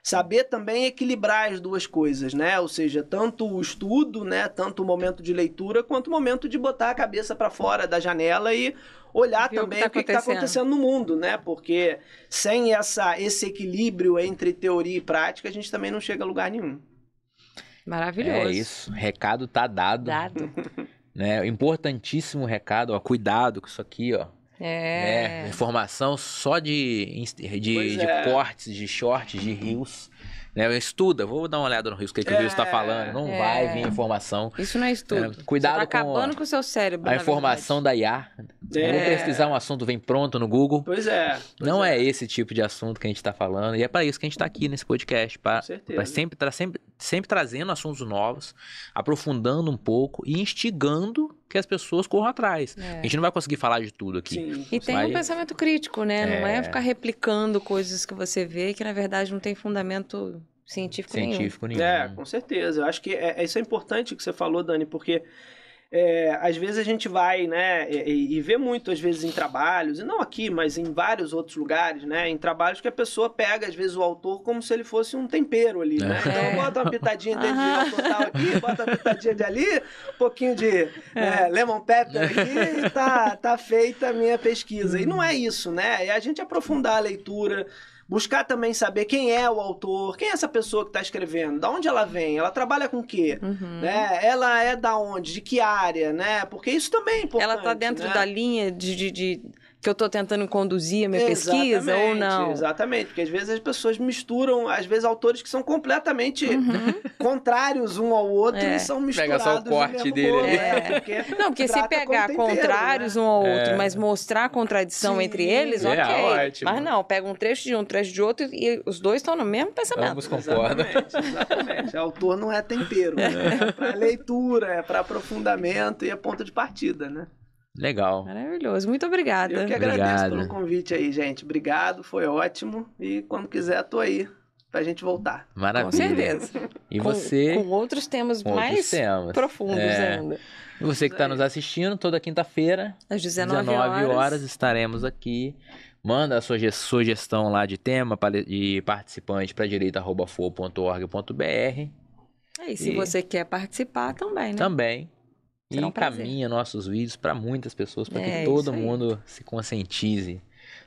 [SPEAKER 3] Saber também equilibrar as duas coisas, né? Ou seja, tanto o estudo, né, tanto o momento de leitura, quanto o momento de botar a cabeça para fora da janela e olhar também o que está acontecendo no mundo, né? Porque sem esse equilíbrio entre teoria e prática, a gente também não chega a lugar nenhum.
[SPEAKER 2] Maravilhoso.
[SPEAKER 1] É isso, recado tá dado. Né? Importantíssimo recado, ó, cuidado com isso aqui, ó. Informação só de cortes, de shorts, de reels. Né? Estuda, vou dar uma olhada no Reels, o que o Reels está falando. Não vai vir informação.
[SPEAKER 2] Isso não é estudo.
[SPEAKER 1] Cuidado
[SPEAKER 2] Você tá acabando com o seu cérebro.
[SPEAKER 1] A informação da IA. Vou pesquisar um assunto, vem pronto no Google. Não é esse tipo de assunto que a gente está falando. E é para isso que a gente está aqui nesse podcast. Para sempre trazendo assuntos novos, aprofundando um pouco e instigando que as pessoas corram atrás. A gente não vai conseguir falar de tudo aqui.
[SPEAKER 3] Sim.
[SPEAKER 2] E tem um pensamento crítico, né? Não é ficar replicando coisas que você vê que, na verdade, não tem fundamento científico nenhum.
[SPEAKER 3] Com certeza. Eu acho que isso é importante que você falou, Dani, porque às vezes a gente vai, né, e vê muito, às vezes, em trabalhos, e não aqui, mas em vários outros lugares, né, em trabalhos que a pessoa pega, às vezes, o autor como se ele fosse um tempero ali, né? Então, bota uma pitadinha dele de autor tal aqui, bota uma pitadinha de ali, um pouquinho de lemon pepper aqui e tá feita a minha pesquisa. E não é isso, né? É a gente aprofundar a leitura, buscar também saber quem é o autor, quem é essa pessoa que está escrevendo, da onde ela vem, ela trabalha com o quê, né? Ela é da onde, de que área, né? Porque isso também é importante.
[SPEAKER 2] Ela está dentro da linha de que eu estou tentando conduzir a minha pesquisa ou não?
[SPEAKER 3] Exatamente, porque às vezes as pessoas misturam, às vezes autores que são completamente contrários um ao outro e são misturados.
[SPEAKER 1] Pega só o corte dele.
[SPEAKER 2] Porque se pegar contrários um ao outro, mas mostrar a contradição entre eles, ok.
[SPEAKER 1] Ótimo.
[SPEAKER 2] Mas não, pega um trecho de um, trecho de outro e os dois estão no mesmo pensamento.
[SPEAKER 1] Ambos concordam.
[SPEAKER 3] Exatamente. O autor não é tempero, é para leitura, é para aprofundamento e é ponto de partida, né?
[SPEAKER 1] Legal.
[SPEAKER 2] Maravilhoso. Muito obrigada.
[SPEAKER 3] Eu que agradeço pelo convite aí, gente. Obrigado, foi ótimo. E quando quiser, tô aí pra gente voltar.
[SPEAKER 1] Maravilha.
[SPEAKER 2] Com certeza.
[SPEAKER 1] E você...
[SPEAKER 2] Com outros temas mais profundos ainda.
[SPEAKER 1] E você que está nos assistindo, toda quinta-feira,
[SPEAKER 2] às 19
[SPEAKER 1] horas, estaremos aqui. Manda a sua sugestão lá de tema de participante para direito@fo.org.br.
[SPEAKER 2] E se você quer participar também, né?
[SPEAKER 1] Também. E
[SPEAKER 2] Será um prazer.
[SPEAKER 1] encaminha nossos vídeos para muitas pessoas, para
[SPEAKER 2] É,
[SPEAKER 1] que todo
[SPEAKER 2] isso aí.
[SPEAKER 1] mundo se conscientize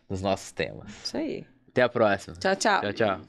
[SPEAKER 1] dos nossos temas.
[SPEAKER 2] Isso aí.
[SPEAKER 1] Até a próxima.
[SPEAKER 2] Tchau, tchau.
[SPEAKER 1] Tchau, tchau.